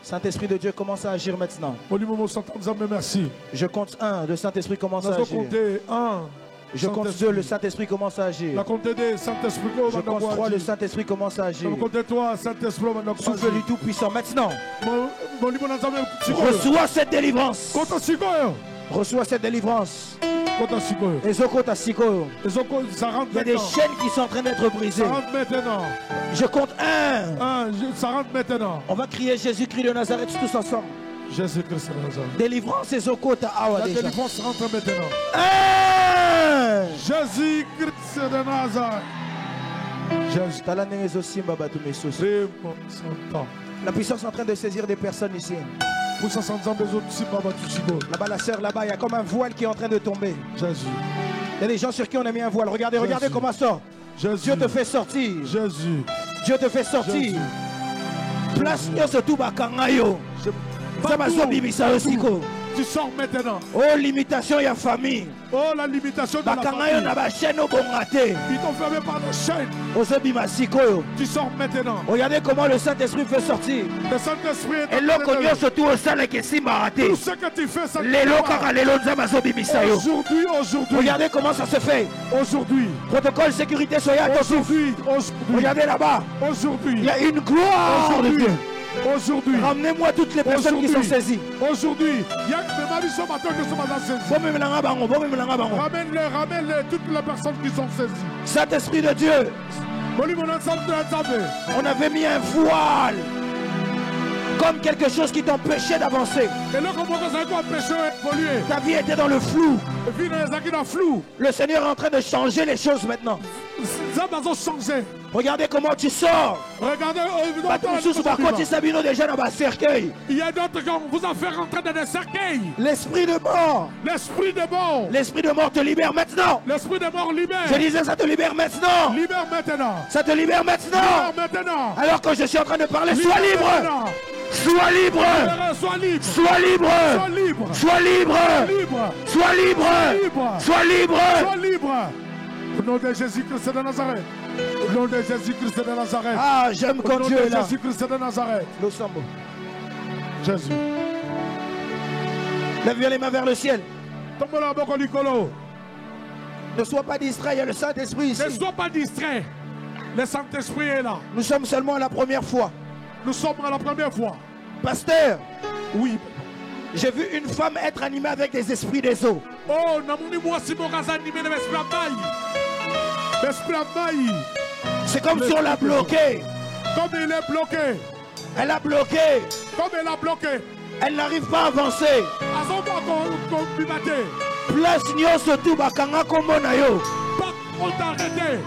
Saint-Esprit de Dieu commence à agir maintenant. Je compte 1, le Saint-Esprit commence à agir. Je compte 2, le Saint-Esprit commence à agir. Je compte 3, le Saint-Esprit commence à agir. Souffle du Tout-Puissant maintenant. Reçois cette délivrance. Reçois cette délivrance. Il y a des chaînes qui sont en train d'être brisées. Je compte 1. Ça rentre maintenant. On va crier Jésus-Christ de Nazareth tous ensemble. Jésus-Christ de Nazareth. Délivrance et Zokota. La délivrance rentre maintenant. 1. Jésus-Christ de Nazareth. La puissance est en train de saisir des personnes ici. Là-bas, la sœur, là-bas, il y a comme un voile qui est en train de tomber. Jésus. Il y a des gens sur qui on a mis un voile. Regardez, regardez comment ça sort. Dieu te fait sortir. Jésus. Dieu te fait sortir. Place surtout Bakangayo. Tu sors maintenant. Oh, limitation, il y a famille. Oh, la limitation de la famille. Ils t'ont fermé par la chaîne. Tu sors maintenant. Regardez comment le Saint-Esprit fait sortir. Le Saint-Esprit est et là, surtout au sein de tout ce que tu fais, ça aujourd'hui. Regardez comment ça se fait. Aujourd'hui. Protocole sécurité, soyez attentifs. Regardez là-bas. Aujourd'hui. Il y a une gloire de Dieu. Aujourd'hui, ramenez-moi toutes les personnes qui sont saisies. Aujourd'hui, il y a des maris qui sont saisies. Ramène-les, toutes les personnes qui sont saisies. Saint-Esprit de Dieu, on avait mis un voile comme quelque chose qui t'empêchait d'avancer. Ta vie était dans le flou. Le Seigneur est en train de changer les choses maintenant. Regardez comment tu sors. Regardez. Il y a d'autres qui vous en faire rentrer dans des cercueils. L'esprit de mort. L'esprit de mort. L'esprit de mort te libère maintenant. L'esprit de mort libère. Je disais, ça te libère maintenant. Libère maintenant. Ça te libère maintenant. Libère maintenant. Alors que je suis en train de parler, sois libre. Sois libre. Sois libre. Sois libre. Sois libre. Sois libre. Sois libre. Sois libre. Sois libre. Au nom de Jésus-Christ de Nazareth. Au nom de Jésus-Christ de Nazareth. Ah, j'aime quand Dieu est là. Jésus-Christ de Nazareth. Jésus. Lève bien les mains vers le ciel. Ne sois pas distrait, il y a le Saint-Esprit ici. Ne sois pas distrait. Le Saint-Esprit est là. Nous sommes seulement à la première fois. Nous sommes à la première fois. Pasteur. Oui. J'ai vu une femme être animée avec des esprits des eaux. Oh, c'est comme si on l'a bloqué. Comme il est bloqué. Elle a bloqué. Comme elle a bloqué. Elle n'arrive pas à avancer. Place nyonso tu bakanga kombo na yo. On t'a arrêté.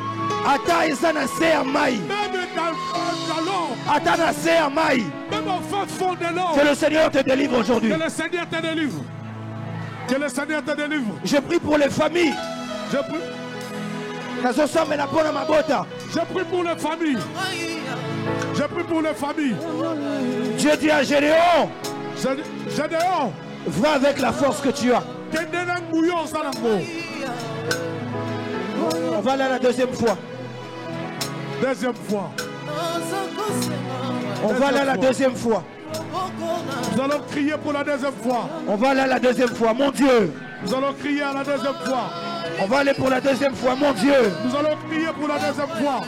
Ata eza na se ya mai. Ata na se ya mai. Même au fin fond de l'eau. Que le Seigneur te délivre aujourd'hui. Que le Seigneur te délivre. Que le Seigneur te délivre. Je prie pour les familles. Je prie. Je prie pour les familles. Je prie pour les familles. Dieu dit à Gédéon. Gédéon. Va avec la force que tu as. On va aller à la deuxième fois. Deuxième fois. On va aller à la deuxième fois. Nous allons crier pour la deuxième fois. On va aller à la deuxième fois, mon Dieu. Nous allons crier à la deuxième fois. On va aller pour la deuxième fois, mon Dieu. Nous allons crier pour la deuxième fois.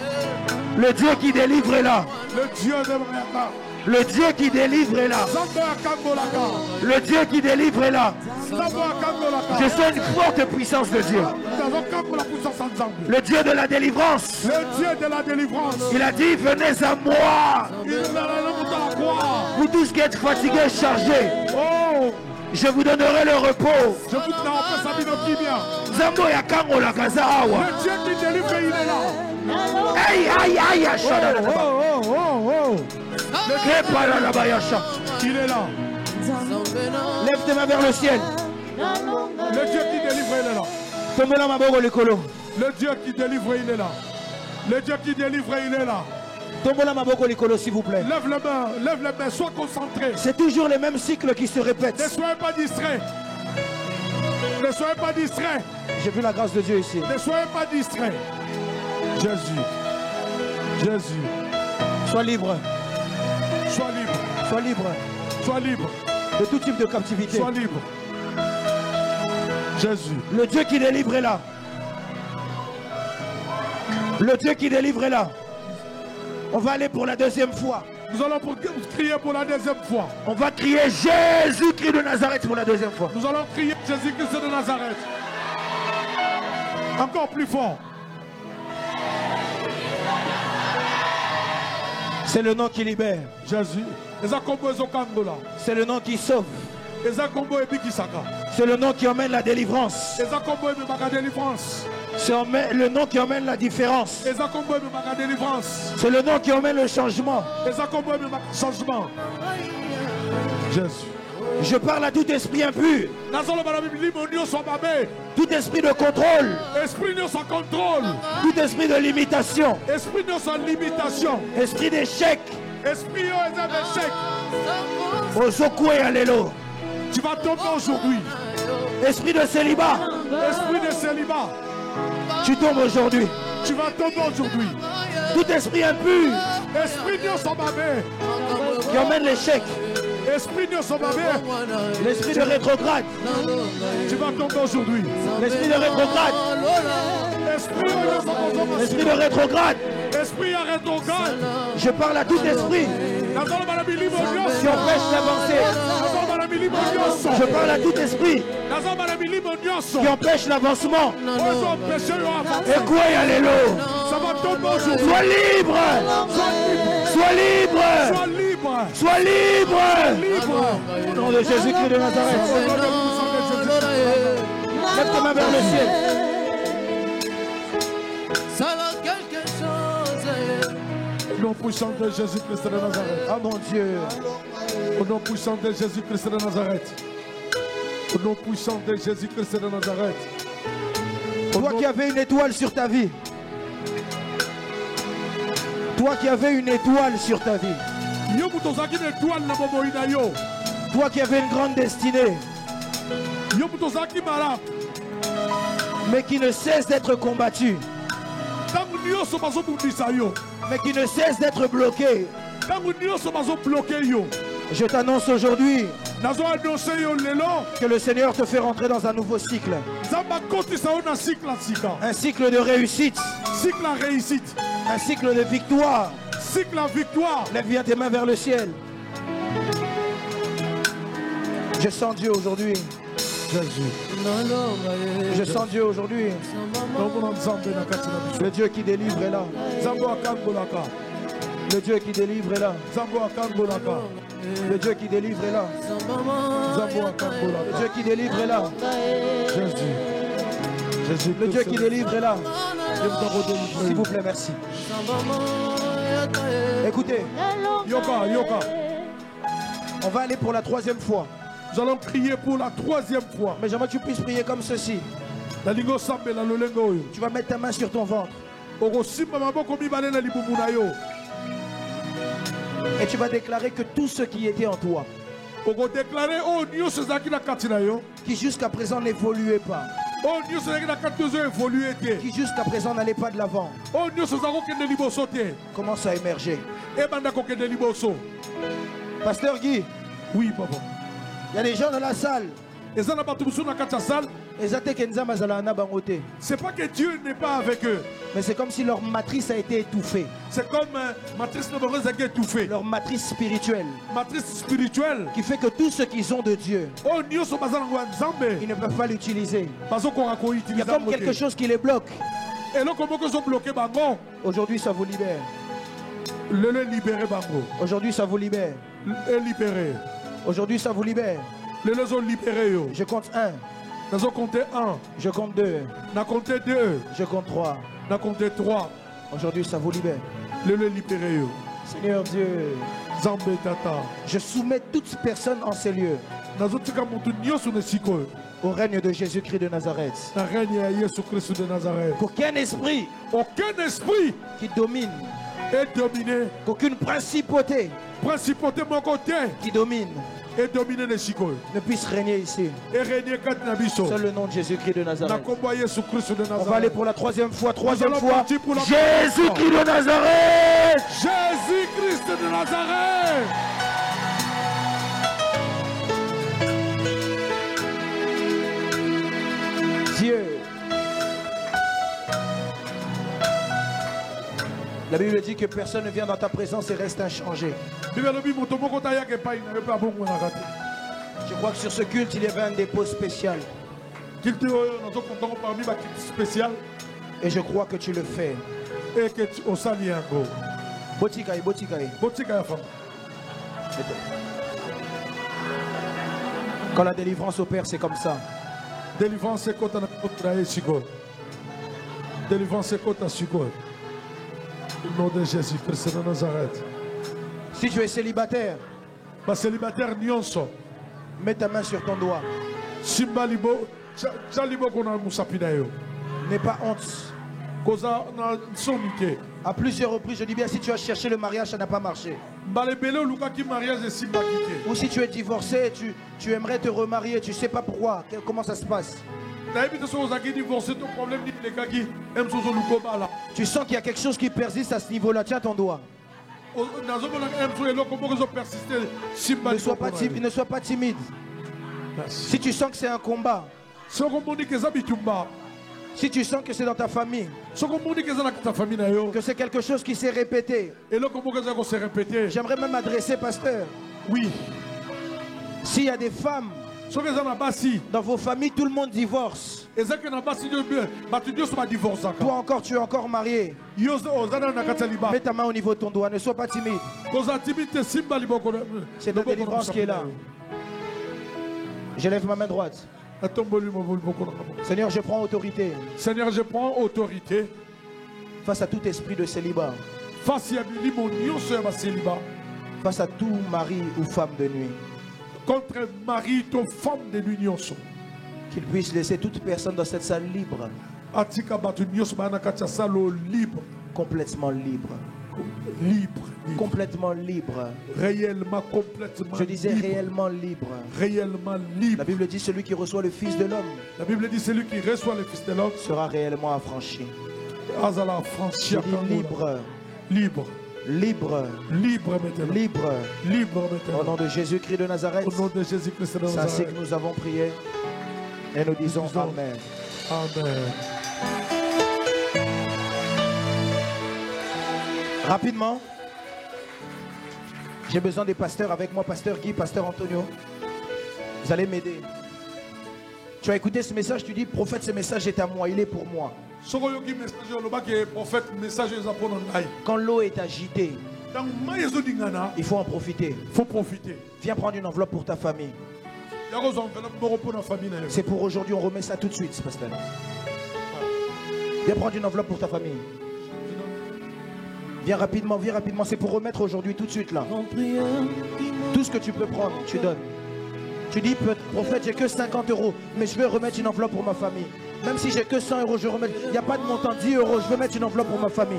Le Dieu qui délivre est là. Le Dieu de là. Le Dieu qui délivre est là. Le Dieu qui délivre est là. Je sens une forte puissance de Dieu. Le Dieu de la délivrance. Le Dieu de la délivrance. Il a dit, venez à moi. Vous tous qui êtes fatigués et chargés. Oh. Je vous donnerai le repos. Je vous donnerai le repos. Zambo ya kango la kazawa. Le Dieu qui délivre, il est là. Aïe, aïe, aïe, aïe, il est là. Lève tes mains vers le ciel. Le Dieu qui délivre, il est là. Le Dieu qui délivre, il est là. Le Dieu qui délivre, il est là. S'il vous plaît. Lève les mains, sois concentré. C'est toujours les mêmes cycles qui se répètent. Ne soyez pas distrait. Ne soyez pas distrait. J'ai vu la grâce de Dieu ici. Ne soyez pas distrait. Jésus. Jésus. Sois libre. Sois libre. Sois libre. Sois libre. De tout type de captivité. Sois libre. Jésus. Le Dieu qui délivre est là. Le Dieu qui délivre est là. On va aller pour la deuxième fois. Nous allons crier pour la deuxième fois. On va crier Jésus-Christ de Nazareth pour la deuxième fois. Nous allons crier Jésus-Christ de Nazareth. Encore plus fort. C'est le nom qui libère. Jésus. C'est le nom qui sauve. C'est le nom qui emmène la délivrance. C'est le nom qui emmène la différence. C'est le nom qui emmène le changement. Jésus. Je parle à tout esprit impur. Tout esprit de contrôle. Tout esprit de limitation. Esprit d'échec. Tu vas tomber aujourd'hui. Esprit de célibat. Tu tombes aujourd'hui. Tu vas tomber aujourd'hui. Tout esprit impur. Qui emmène l'échec. L'esprit de rétrograde. Tu vas tomber aujourd'hui. L'esprit de rétrograde. L'esprit de rétrograde. Je parle à tout esprit qui empêche d'avancer. Je parle à tout esprit qui empêche l'avancement. Et quoi y aller l'eau? Sois libre. Sois libre. Sois libre. Au nom de Jésus-Christ de Nazareth. Lève tes mains vers le ciel. Ça va quelque chose. nom puissant de Jésus-Christ de Nazareth. Ah mon Dieu. Au nom puissant de Jésus-Christ de Nazareth. Au nom puissant de Jésus-Christ de Nazareth. Toi qui avais une étoile sur ta vie. Toi qui avais une étoile sur ta vie. Toi qui avais une grande destinée. Mais qui ne cesse d'être combattu. Mais qui ne cesse d'être bloqué. Je t'annonce aujourd'hui que le Seigneur te fait rentrer dans un nouveau cycle. Un cycle de réussite. Un cycle de victoire. Lève bien tes mains vers le ciel. Je sens Dieu aujourd'hui. Je sens Dieu aujourd'hui. Le Dieu qui délivre est là. Le Dieu qui délivre est là. Le Dieu qui délivre est là. Le Dieu qui délivre est là. Jésus. Le Dieu qui délivre est là. S'il vous plaît, merci. Écoutez. Yoka. On va aller pour la 3e fois. Nous allons prier pour la 3e fois. Mais j'aimerais que tu puisses prier comme ceci. Tu vas mettre ta main sur ton ventre. Et tu vas déclarer que tout ce qui était en toi, qui jusqu'à présent n'évoluait pas, qui jusqu'à présent n'allait pas de l'avant, commence à émerger. Pasteur Guy. Oui, papa. Il y a des gens dans la salle. C'est pas que Dieu n'est pas avec eux. Mais c'est comme si leur matrice a été étouffée. C'est comme matrice nombreuse a été étouffée. Leur matrice spirituelle. Matrice spirituelle. Qui fait que tout ce qu'ils ont de Dieu, ils ne peuvent pas l'utiliser. Il y a comme quelque chose qui les bloque. Aujourd'hui ça vous libère. Aujourd'hui ça vous libère. Aujourd'hui ça vous libère. Je compte 1. Je compte 2. Je compte 3. Aujourd'hui ça vous libère. Seigneur Dieu, je soumets toute personne en ces lieux au règne de Jésus-Christ de Nazareth. Qu'aucun esprit qui domine, qu'aucune principauté qui domine ne puisse régner ici. Seul le nom de Jésus-Christ de Nazareth. On va aller pour la 3e fois. Jésus-Christ de Nazareth. Jésus-Christ de Nazareth. Dieu. La Bible dit que personne ne vient dans ta présence et reste inchangé. Je crois que sur ce culte, il y avait un dépôt spécial. Et je crois que tu le fais. Botikai. Quand la délivrance opère, c'est comme ça. Délivrance est quand on a délivrance est quand on a au nom de Jésus-Christ de Nazareth. Si tu es célibataire, mets ta main sur ton doigt. N'aie pas honte. À plusieurs reprises, je dis bien, si tu as cherché le mariage, ça n'a pas marché. Ou si tu es divorcé, tu aimerais te remarier, tu ne sais pas pourquoi, comment ça se passe. Tu sens qu'il y a quelque chose qui persiste à ce niveau-là. Tiens ton doigt. Ne sois pas timide. Si tu sens que c'est un combat, si tu sens que c'est dans ta famille, que c'est quelque chose qui s'est répété, j'aimerais même m'adresser, pasteur. Oui. S'il y a des femmes dans vos familles, tout le monde divorce. Toi encore, tu es encore marié. Mets ta main au niveau de ton doigt, ne sois pas timide. C'est la délivrance qui est là. Je lève ma main droite. Seigneur, je prends autorité. Seigneur, je prends autorité face à tout esprit de célibat. face à tout mari ou femme de nuit. Contre mari ou femme de nuit. Qu'il puisse laisser toute personne dans cette salle libre. Complètement libre. Libre. Complètement libre. Réellement, complètement. Je disais libre. réellement libre. Réellement libre. La Bible dit celui qui reçoit le Fils de l'homme. La Bible dit celui qui reçoit le Fils de l'homme sera réellement affranchi. Je dis libre. Libre. Libre. Libre maintenant. Libre. Libre maintenant. Au nom de Jésus-Christ de Nazareth. Au nom de Jésus-Christ de Nazareth. C'est ainsi que nous avons prié. Et nous disons Amen. Amen. Rapidement, j'ai besoin des pasteurs avec moi, pasteur Guy, pasteur Antonio. Vous allez m'aider. Tu as écouté ce message, tu dis, prophète, ce message est à moi, il est pour moi. Quand l'eau est agitée, il faut en profiter. Viens prendre une enveloppe pour ta famille. C'est pour aujourd'hui, on remet ça tout de suite, pasteur. Viens prendre une enveloppe pour ta famille. Viens rapidement, c'est pour remettre aujourd'hui tout de suite là. Tout ce que tu peux prendre, tu donnes. Tu dis, prophète, j'ai que 50 €, mais je vais remettre une enveloppe pour ma famille. Même si j'ai que 100 €, je vais remettre. Il n'y a pas de montant, 10 €, je veux mettre une enveloppe pour ma famille.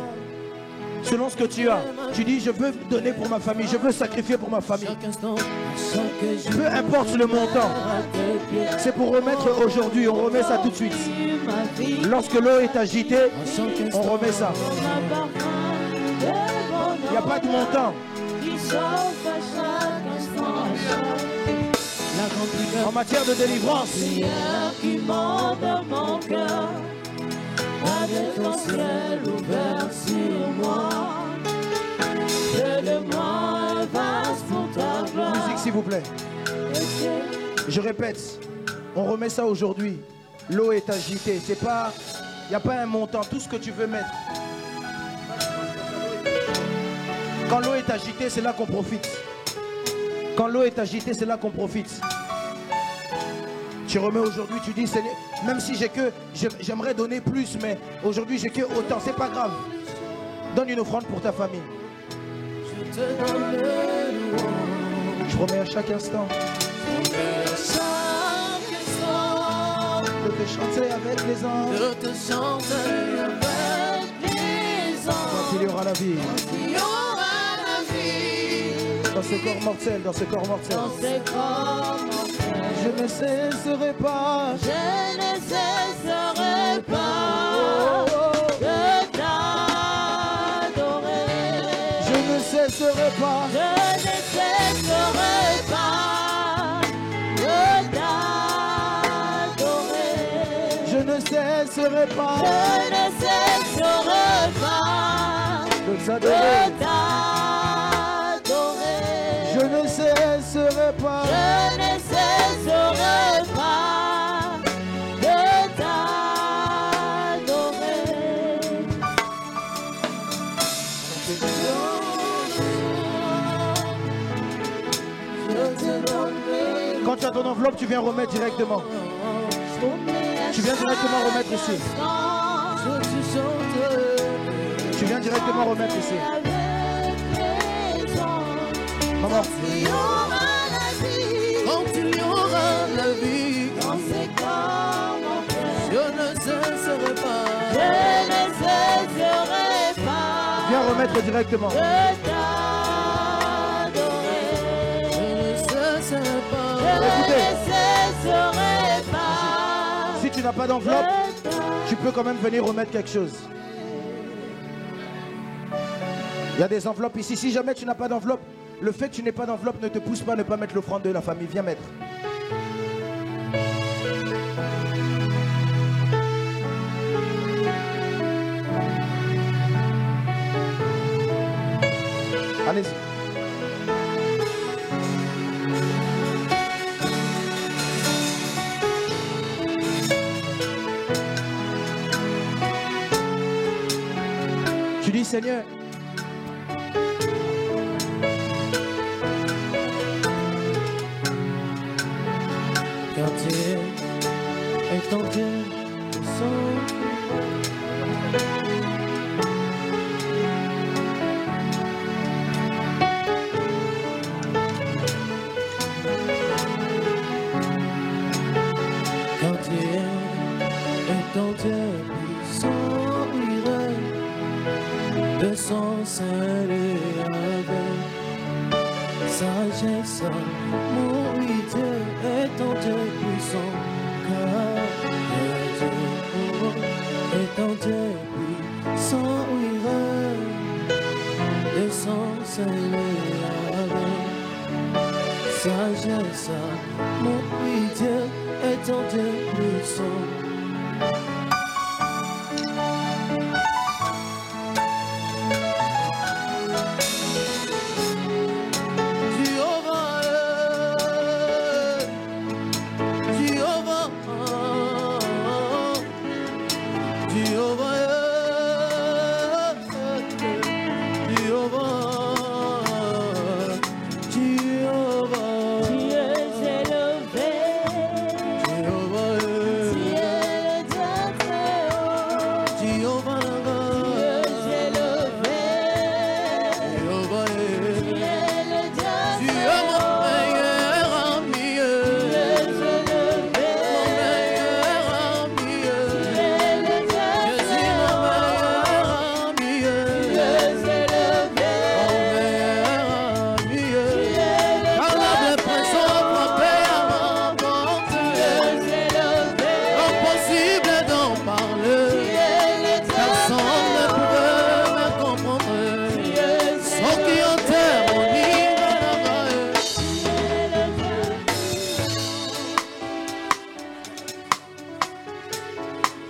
Selon ce que tu as, tu dis, je veux donner pour ma famille, je veux sacrifier pour ma famille. Peu importe le montant, c'est pour remettre aujourd'hui, on remet ça tout de suite. Lorsque l'eau est agitée, on remet ça. Il n'y a pas de montant. En matière de délivrance, qui monte dans mon cœur, avec ton ciel ouvert sur moi, fais de moi un vase pour ta gloire. Musique s'il vous plaît. Je répète, on remet ça aujourd'hui. L'eau est agitée, c'est pas, il n'y a pas un montant, tout ce que tu veux mettre. Quand l'eau est agitée, c'est là qu'on profite. Quand l'eau est agitée, c'est là qu'on profite. Tu remets aujourd'hui, tu dis, Seigneur, même si j'ai que, j'aimerais donner plus, mais aujourd'hui j'ai que autant, c'est pas grave. Donne une offrande pour ta famille. Je remets à chaque instant. De te chanter avec les anges. De te chanter avec les anges. Quand il y aura la vie. Dans ce corps mortel, dans ce corps mortel. Je ne cesserai pas. Je ne cesserai pas de t'adorer. Je ne cesserai pas. Je ne cesserai pas de t'adorer. Je ne cesserai pas. Je ne cesserai pas de t'adorer. Je ne cesserai pas. Je ne cesserai pas de t'adorer. Quand tu as ton enveloppe, tu viens remettre directement. Tu viens directement remettre ici. Tu viens directement remettre ici. Maman. Quand il y aura la vie, dans ces corps mortels, je ne cesserai pas. Je ne cesserai pas. Viens remettre directement. De t'adorer. Je ne cesserai pas. Je Écoutez. ne cesserai pas. Si tu n'as pas d'enveloppe, tu peux quand même venir remettre quelque chose. Il y a des enveloppes ici. Si jamais tu n'as pas d'enveloppe, le fait que tu n'aies pas d'enveloppe ne te pousse pas à ne pas mettre l'offrande de la famille. Viens mettre. Allez-y. Tu dis, Seigneur, quartier et ton cœur sont sagesse, mon Dieu est en Dieu puissant, car Dieu est en Dieu puissant, oui, l'essence sagesse, mon Dieu est en Dieu puissant.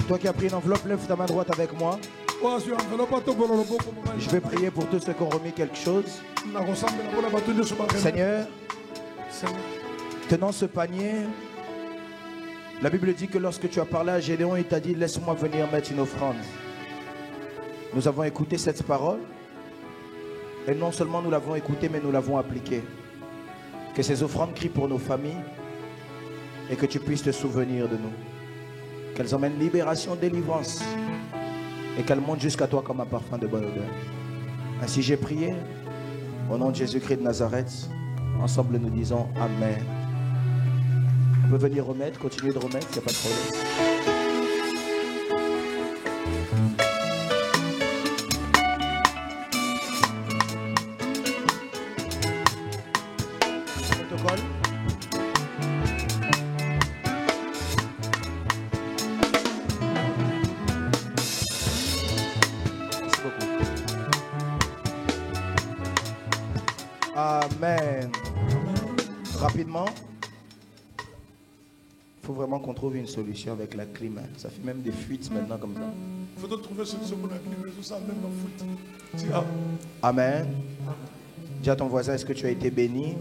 Toi qui as pris une enveloppe, lève ta main droite avec moi. Je vais prier pour tous ceux qui ont remis quelque chose. Seigneur, tenant ce panier, la Bible dit que lorsque tu as parlé à Gédéon, il t'a dit laisse-moi venir mettre une offrande. Nous avons écouté cette parole et non seulement nous l'avons écoutée, mais nous l'avons appliquée. Que ces offrandes crient pour nos familles et que tu puisses te souvenir de nous. Qu'elles emmènent libération, délivrance et qu'elles montent jusqu'à toi comme un parfum de bonne odeur. Ainsi j'ai prié au nom de Jésus-Christ de Nazareth. Ensemble nous disons Amen. On peut venir remettre, continuer de remettre, il n'y a pas de problème. Amen. Rapidement, il faut vraiment qu'on trouve une solution avec la clim. Ça fait même des fuites maintenant comme ça. Il faut trouver une solution pour la clim, tout ça même en fuite. Amen. Dis à ton voisin, est-ce que tu as été béni?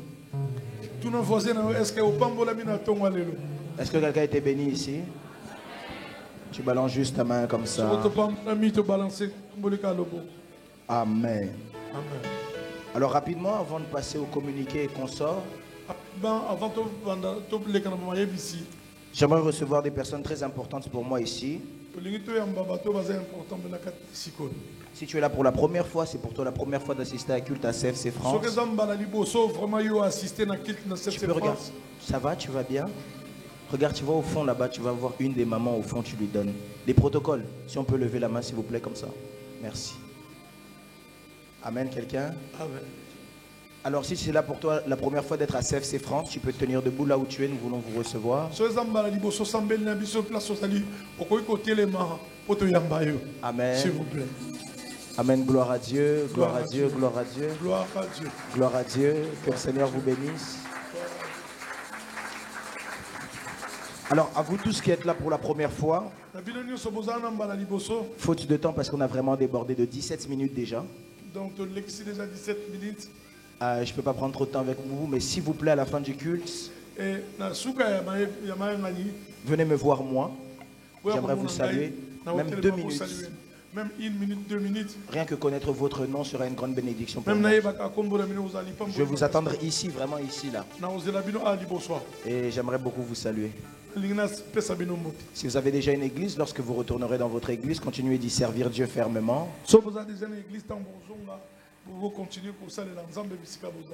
Est-ce que quelqu'un a été béni ici? Tu balances juste ta main comme ça. Amen. Alors rapidement, avant de passer au communiqué et qu'on sort, j'aimerais recevoir des personnes très importantes pour moi ici. Si tu es là pour la première fois, c'est pour toi la première fois d'assister à un culte à CFC France. Tu peux regarder. Ça va, tu vas bien? Regarde, tu vas au fond là-bas, tu vas voir une des mamans au fond, tu lui donnes. Les protocoles, si on peut lever la main s'il vous plaît comme ça. Merci. Amen, quelqu'un? Amen. Alors si c'est là pour toi la première fois d'être à CFC France, tu peux te tenir debout là où tu es, nous voulons vous recevoir. Amen. S'il vous plaît. Amen, gloire à Dieu, gloire à Dieu, gloire à Dieu. Gloire à Dieu. Gloire à Dieu, que le Seigneur vous bénisse. Alors à vous tous qui êtes là pour la première fois, faute de temps parce qu'on a vraiment débordé de 17 minutes déjà. Donc déjà 17 minutes. Je ne peux pas prendre trop de temps avec vous, mais s'il vous plaît à la fin du culte, venez me voir moi. J'aimerais vous saluer, même 2 minutes. Même 1 minute, 2 minutes. Rien que connaître votre nom sera une grande bénédiction pour moi. Je vais vous attendre ici, vraiment ici là. Et j'aimerais beaucoup vous saluer. Si vous avez déjà une église, lorsque vous retournerez dans votre église, continuez d'y servir Dieu fermement.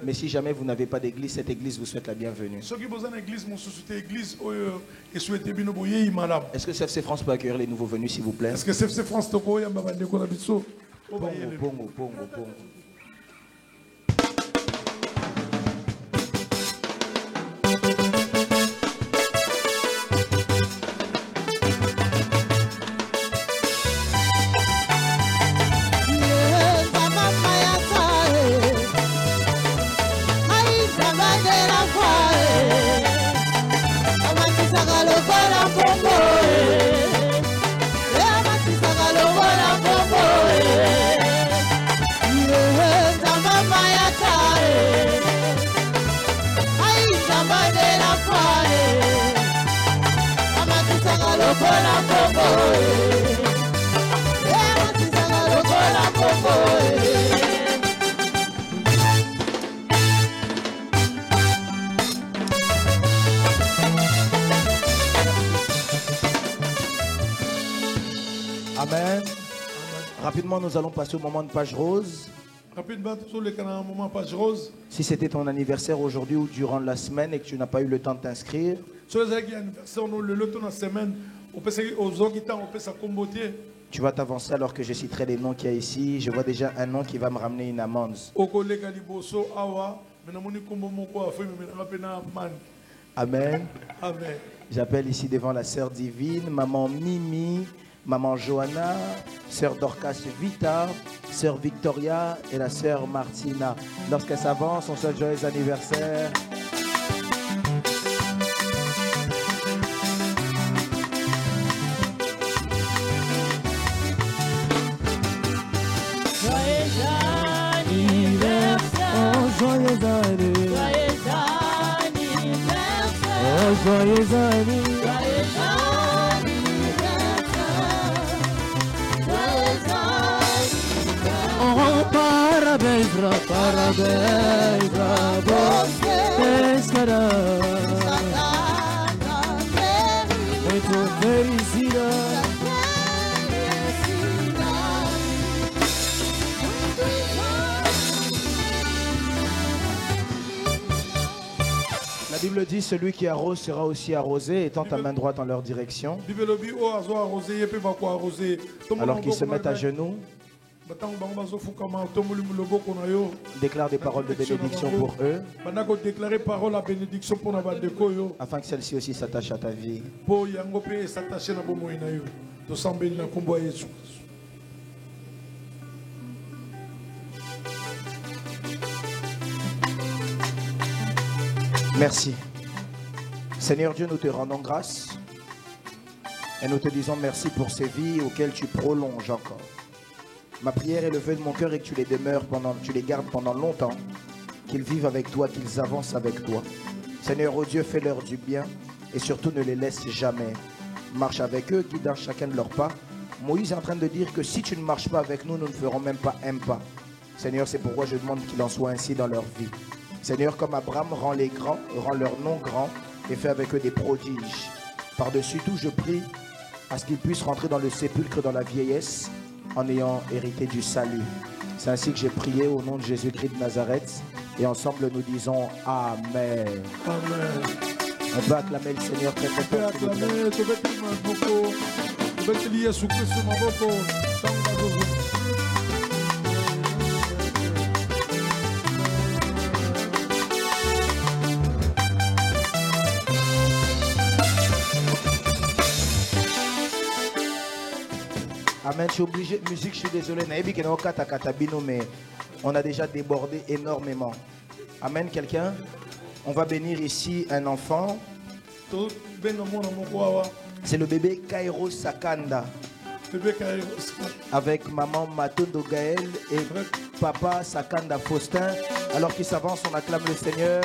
Mais si jamais vous n'avez pas d'église, cette église vous souhaite la bienvenue. Est-ce que CFC France peut accueillir les nouveaux venus s'il vous plaît? Est-ce que CFC France peut accueillir les nouveaux venus? Pongo. Amen. Rapidement, nous allons passer au moment de page rose. Si c'était ton anniversaire aujourd'hui ou durant la semaine et que tu n'as pas eu le temps de t'inscrire, tu vas t'avancer alors que je citerai les noms qu'il y a ici. Je vois déjà un nom qui va me ramener une amende. Amen. Amen. J'appelle ici devant la sœur divine, maman Mimi, maman Johanna, sœur Dorcas Vita, sœur Victoria et la sœur Martina. Lorsqu'elle s'avance, on souhaite joyeux anniversaire. Joyeux anniversaire. Joyeux anniversaire. Oh, parabéns, parabéns, bravo, pescara. Et ton felicidade. La Bible dit celui qui arrose sera aussi arrosé, étends ta main droite en leur direction. Alors qu'ils se mettent à genoux, déclare des paroles de bénédiction pour eux, afin que celle-ci aussi s'attache à ta vie. Merci. Seigneur Dieu, nous te rendons grâce et nous te disons merci pour ces vies auxquelles tu prolonges encore. Ma prière est le vœu de mon cœur et que tu les gardes pendant longtemps, qu'ils vivent avec toi, qu'ils avancent avec toi. Seigneur, oh Dieu, fais-leur du bien et surtout ne les laisse jamais. Marche avec eux, guide dans chacun de leurs pas. Moïse est en train de dire que si tu ne marches pas avec nous, nous ne ferons même pas un pas. Seigneur, c'est pourquoi je demande qu'il en soit ainsi dans leur vie. Seigneur, comme Abraham, rend les grands, rend leurs noms grands et fait avec eux des prodiges. Par-dessus tout, je prie à ce qu'ils puissent rentrer dans le sépulcre dans la vieillesse en ayant hérité du salut. C'est ainsi que j'ai prié au nom de Jésus-Christ de Nazareth et ensemble nous disons Amen. Amen. On peut acclamer le Seigneur très très fort. Amen, je suis obligé de musique, je suis désolé. Mais on a déjà débordé énormément. Amen, quelqu'un? On va bénir ici un enfant. C'est le bébé Kairos Sakanda. Avec maman Matondo Gaël et papa Sakanda Faustin. Alors qu'il s'avance, on acclame le Seigneur.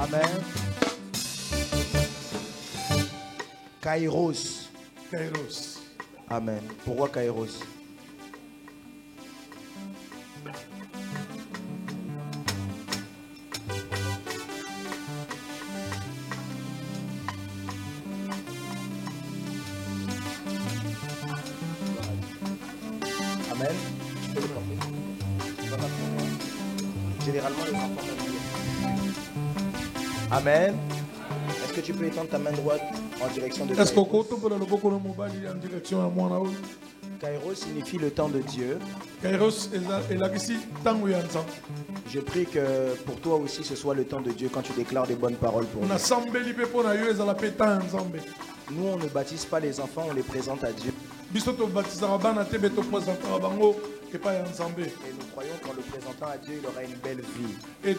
Amen. Kairos. Kairos. Amen. Pourquoi Kairos? Amen. Généralement, les enfants m'aiment bien. Amen. Est-ce que tu peux étendre ta main droite en direction de Kairos? Kairos signifie le temps de Dieu. Je prie que pour toi aussi ce soit le temps de Dieu quand tu déclares des bonnes paroles pour nous. Nous, on ne baptise pas les enfants, on les présente à Dieu. Et nous croyons qu'en le présentant à Dieu, il aura une belle vie. Je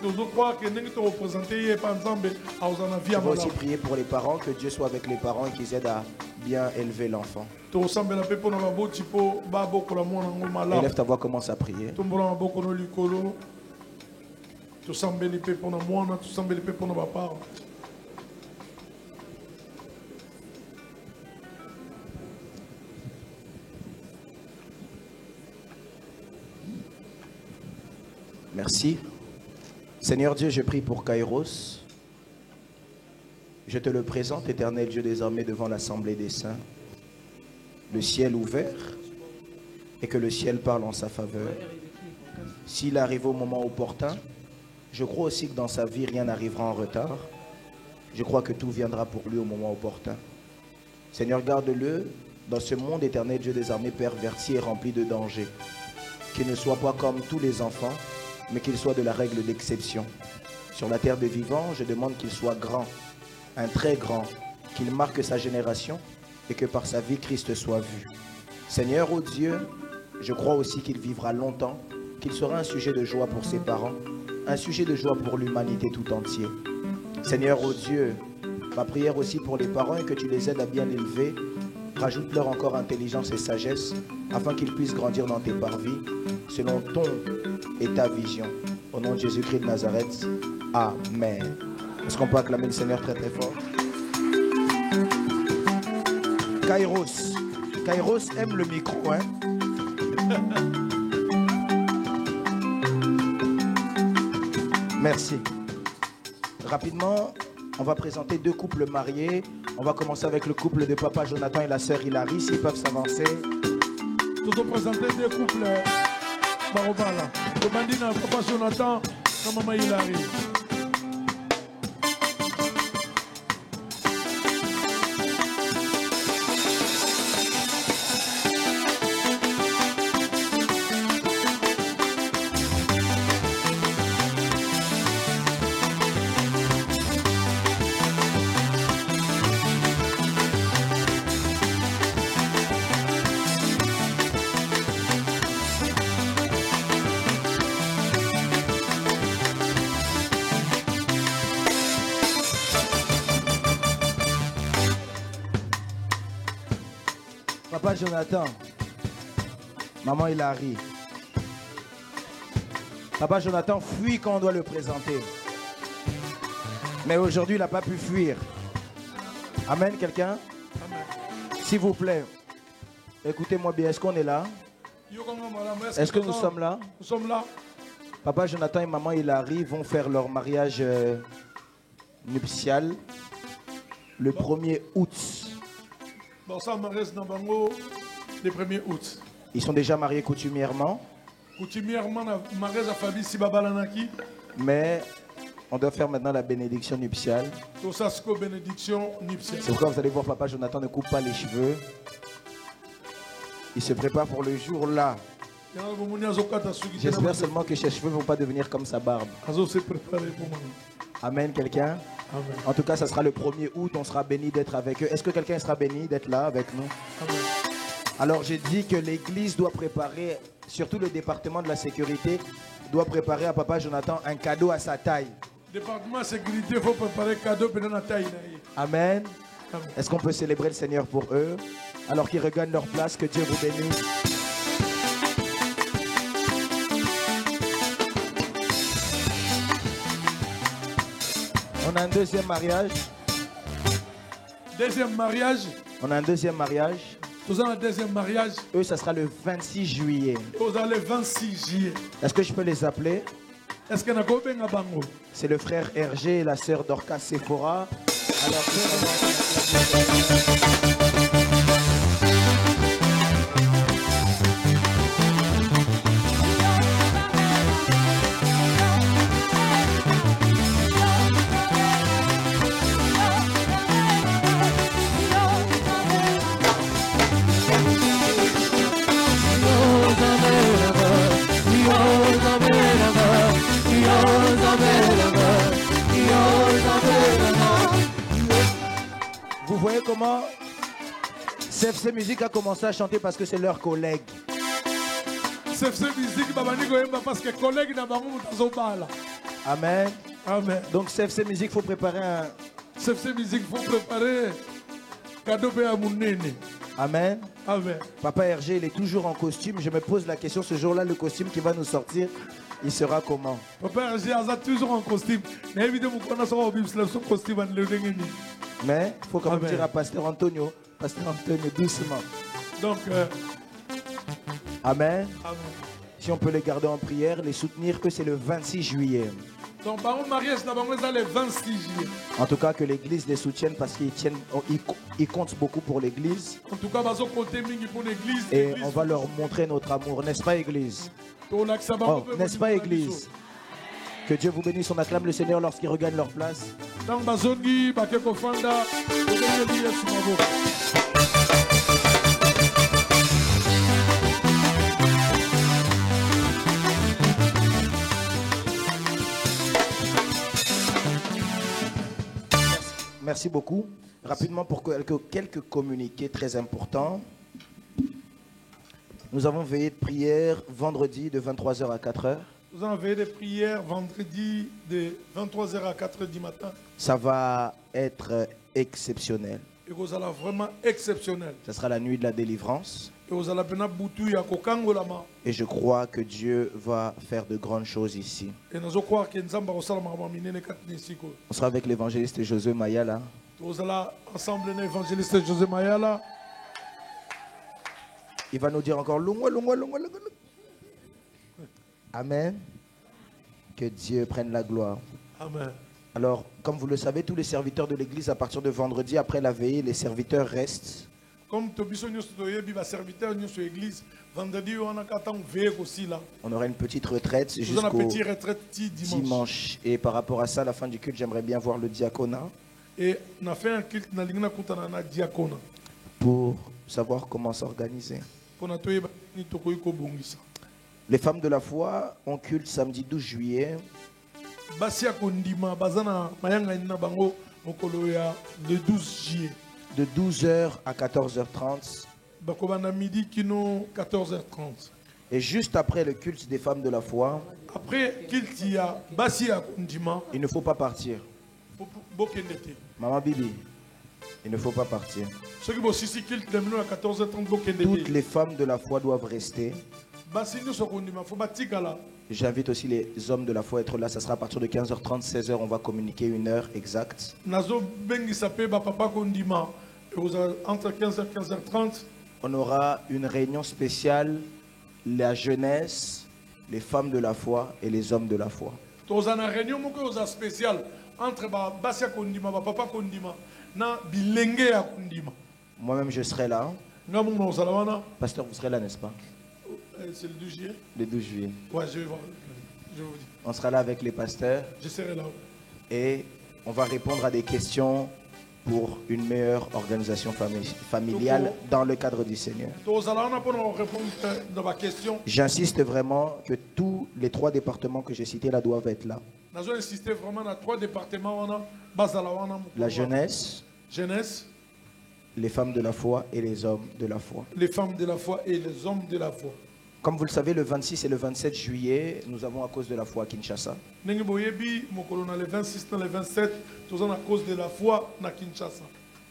vais aussi prier pour les parents, que Dieu soit avec les parents et qu'ils aident à bien élever l'enfant. Élève ta voix, commence à prier. Merci. Seigneur Dieu, je prie pour Kairos. Je te le présente, éternel Dieu des armées, devant l'assemblée des saints. Le ciel ouvert et que le ciel parle en sa faveur. S'il arrive au moment opportun, je crois aussi que dans sa vie, rien n'arrivera en retard. Je crois que tout viendra pour lui au moment opportun. Seigneur, garde-le dans ce monde éternel Dieu des armées perverti et rempli de dangers. Qu'il ne soit pas comme tous les enfants, mais qu'il soit de la règle d'exception. Sur la terre des vivants, je demande qu'il soit grand, un très grand, qu'il marque sa génération et que par sa vie, Christ soit vu. Seigneur, ô Dieu, je crois aussi qu'il vivra longtemps, qu'il sera un sujet de joie pour ses parents, un sujet de joie pour l'humanité tout entière. Seigneur, ô Dieu, ma prière aussi pour les parents est que tu les aides à bien l'élever. Rajoute-leur encore intelligence et sagesse afin qu'ils puissent grandir dans tes parvis selon ton et ta vision. Au nom de Jésus-Christ de Nazareth, Amen. Est-ce qu'on peut acclamer le Seigneur très très fort? Kairos. Kairos aime le micro, hein? Merci. Rapidement, on va présenter deux couples mariés. On va commencer avec le couple de Papa Jonathan et la sœur Hilary, s'ils peuvent s'avancer. Nous allons présenter deux couples. Barobala. Demandez à Papa Jonathan et Maman Hilary. Papa Jonathan, Maman Hilary. Papa Jonathan fuit quand on doit le présenter. Mais aujourd'hui, il n'a pas pu fuir. Amen, quelqu'un? S'il vous plaît, écoutez-moi bien, est-ce qu'on est là? Est-ce que nous sommes là? Nous sommes là. Papa Jonathan et Maman Hilary vont faire leur mariage nuptial le 1er août. Le 1er août. Ils sont déjà mariés coutumièrement. Mais on doit faire maintenant la bénédiction nuptiale. C'est pourquoi vous allez voir, Papa Jonathan ne coupe pas les cheveux. Il se prépare pour le jour là. J'espère seulement que ses cheveux ne vont pas devenir comme sa barbe. Amen, quelqu'un? Amen. En tout cas, ça sera le 1er août, on sera béni d'être avec eux. Est-ce que quelqu'un sera béni d'être là avec nous? Amen. Alors j'ai dit que l'église doit préparer, surtout le département de la sécurité, doit préparer à Papa Jonathan un cadeau à sa taille. Le département de la sécurité, il faut préparer un cadeau pour la taille. Amen. Amen. Est-ce qu'on peut célébrer le Seigneur pour eux? Alors qu'ils regagnent leur place, que Dieu vous bénisse. On a un deuxième mariage. Deuxième mariage. On a un deuxième mariage. Nous avons un deuxième mariage. Eux, ça sera le 26 juillet. Nous avons le 26 juillet. Est-ce que je peux les appeler? Est-ce que nous avons C'est le frère Hergé et la sœur Dorcas Sephora. Alors, vous voyez comment CFC Musique a commencé à chanter parce que c'est leur collègue. CFC Musique, parce que collègue n'a pas Amen. Amen. Donc CFC Musique, il faut préparer un... CFC Musique, il faut préparer cadeau à mon néné. Amen. Amen. Papa Hergé, il est toujours en costume. Je me pose la question, ce jour-là, le costume qui va nous sortir, il sera comment? Papa Hergé, il est toujours en costume. Mais évidemment, on a son costume. Mais il faut quand même dire à Pasteur Antonio, doucement. Donc, Amen. Amen. Si on peut les garder en prière, les soutenir, que c'est le 26 juillet. Donc, mariage, le 26 juillet. En tout cas, que l'église les soutienne parce qu'ils comptent beaucoup pour l'église. En tout cas, pour l'église. Et on va leur montrer notre amour, n'est-ce pas, église? Oh, n'est-ce pas, église? Que Dieu vous bénisse, on acclame le Seigneur lorsqu'ils regagnent leur place. Merci beaucoup. Rapidement, pour quelques communiqués très importants. Nous avons veillé de prière vendredi de 23h à 4h. Nous avons veillé de prière vendredi de 23h à 4h du matin. Ça va être exceptionnel. Et vous allez vraiment exceptionnel. Ça sera la nuit de la délivrance. Et je crois que Dieu va faire de grandes choses ici. On sera avec l'évangéliste Josué Mayala. Il va nous dire encore Amen. Que Dieu prenne la gloire. Amen. Alors, comme vous le savez, tous les serviteurs de l'église, à partir de vendredi, après la veillée, les serviteurs restent. Comme on aura une petite retraite jusqu'au dimanche. Et par rapport à ça, à la fin du culte, j'aimerais bien voir le diaconat. Et on a fait un culte diaconat. Pour savoir comment s'organiser. Les femmes de la foi ont culte samedi 12 juillet. Le 12 juillet. De 12h à 14h30. Et juste après le culte des femmes de la foi, il ne faut pas partir. Maman Bibi, il ne faut pas partir. Toutes les femmes de la foi doivent rester. J'invite aussi les hommes de la foi à être là. Ça sera à partir de 15h30, 16h. On va communiquer une heure exacte. Entre 15h et 15h30. On aura une réunion spéciale. La jeunesse, les femmes de la foi et les hommes de la foi. Une réunion spéciale entre Basia Kondima, Papa Kondima, na bilenge ya Kondima. Moi-même, je serai là. Pasteur, vous serez là, n'est-ce pas? C'est le 12 juillet. Le 12 juillet. Ouais, je vais vous dire. On sera là avec les pasteurs. Je serai là. Et on va répondre à des questions pour une meilleure organisation familiale dans le cadre du Seigneur. J'insiste vraiment que tous les 3 départements que j'ai cités là doivent être là. La jeunesse, les femmes de la foi et les hommes de la foi. Les femmes de la foi et les hommes de la foi. Comme vous le savez, le 26 et le 27 juillet, nous avons à cause de la foi à Kinshasa. Le 26 et le 27, nous avons à cause de la foi à Kinshasa.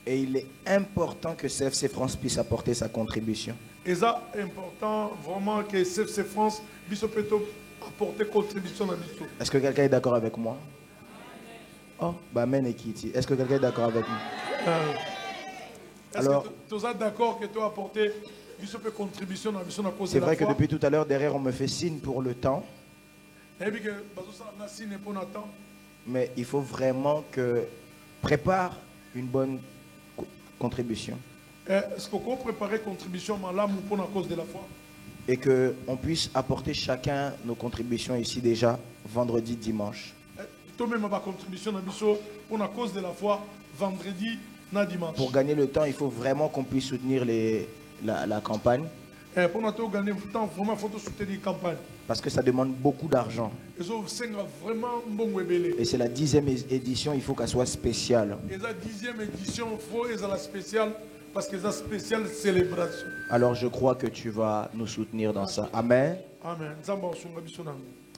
Et il est important que CFC France puisse apporter sa contribution. Et ça est important vraiment que CFC France puisse apporter contribution à l'histoire. Est-ce que quelqu'un est d'accord avec moi? Oh, bah men et Kitty. Est-ce que quelqu'un est d'accord avec moi? Alors, tu es d'accord que tu as apporté contribution à cause de la foi? C'est vrai que depuis tout à l'heure, derrière, on me fait signe pour le temps. Mais il faut vraiment que prépare une bonne contribution. Est-ce qu'on peut préparer contribution à cause de la foi? Et qu'on puisse apporter chacun nos contributions ici déjà vendredi, dimanche. Pour gagner le temps, il faut vraiment qu'on puisse soutenir la campagne. Parce que ça demande beaucoup d'argent. Et c'est la 10e édition, il faut qu'elle soit spéciale. Alors je crois que tu vas nous soutenir dans ça. Amen. Amen.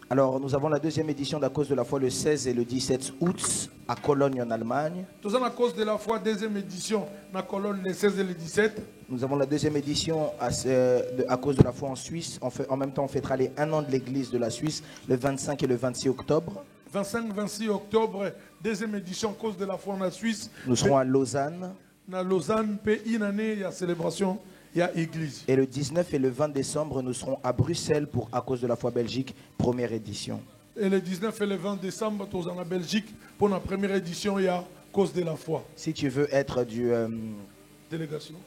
Alors nous avons la 2e édition d'À cause de la foi le 16 et le 17 août à Cologne en Allemagne. Nous avons à cause de la foi 2e édition à Cologne le 16 et le 17. Nous avons la 2e édition à cause de la foi en Suisse. En même temps, on fêtera les 1 an de l'église de la Suisse le 25 et le 26 octobre. 25-26 octobre, 2e édition à cause de la foi en Suisse. Nous serons à Lausanne. À Lausanne, pays une année, il y a célébration. Et le 19 et le 20 décembre, nous serons à Bruxelles pour À cause de la foi Belgique, première édition. Et le 19 et le 20 décembre, nous sommes en Belgique pour la première édition et à cause de la foi. Si tu veux être de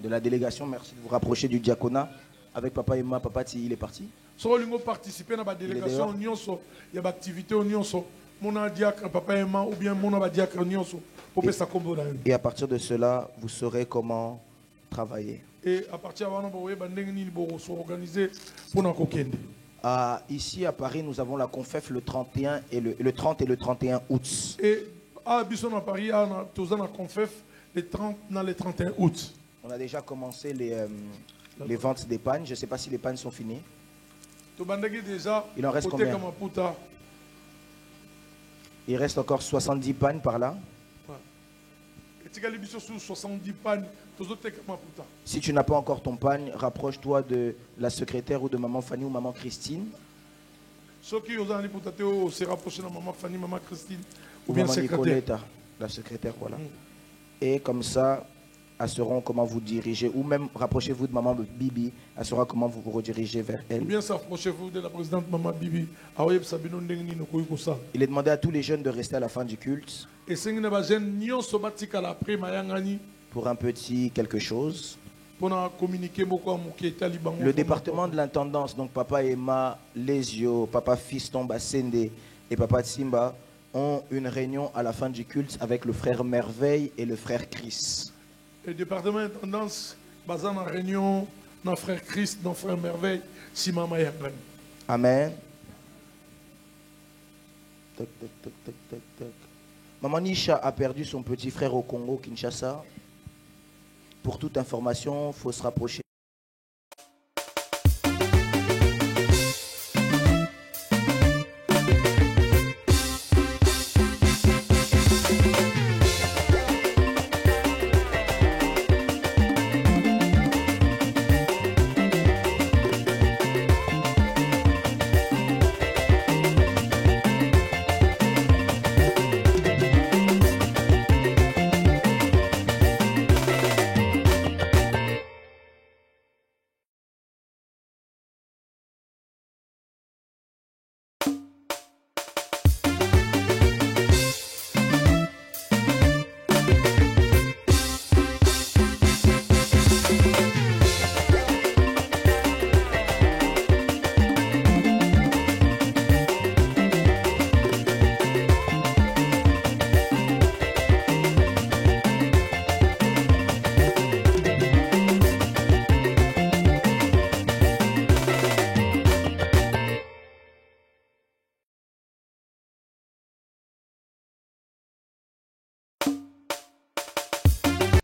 la délégation, merci de vous rapprocher du diaconat. Avec Papa Emma, Papa il est parti. Si vous voulez participer à la délégation, il y a des activités, mon diacre, Papa Emma, ou bien mon diacre, et à partir de cela, vous saurez comment travailler. Et à partir de là, vous pouvez organiser pour ici à Paris, nous avons la Confef le 31 et le 30 et le 31 août. Et à Paris, nous avons la Confef le 30 dans le 31 août. On a déjà commencé les ventes des pannes. Je ne sais pas si les pannes sont finies. Il en reste combien? Il reste encore 70 pannes par là. Si tu n'as pas encore ton panne, rapproche-toi de la secrétaire ou de maman Fanny ou maman Christine. Ou bien maman Nicoletta, la secrétaire, voilà. Et comme ça, elles sauront comment vous diriger. Ou même rapprochez-vous de maman Bibi, elle saura comment vous vous redirigez vers elle. Ou bien rapprochez-vous de la présidente maman Bibi. Il est demandé à tous les jeunes de rester à la fin du culte. Pour un petit quelque chose. Le département de l'intendance, donc Papa Emma, Lesio, Papa Fiston Bassende et Papa Tsimba ont une réunion à la fin du culte avec le frère Merveille et le frère Chris. Le département d'intendance, basé en réunion, notre frère Christ, notre frère Merveille, si maman y a plein. Amen. Maman Nisha a perdu son petit frère au Congo, Kinshasa. Pour toute information, il faut se rapprocher.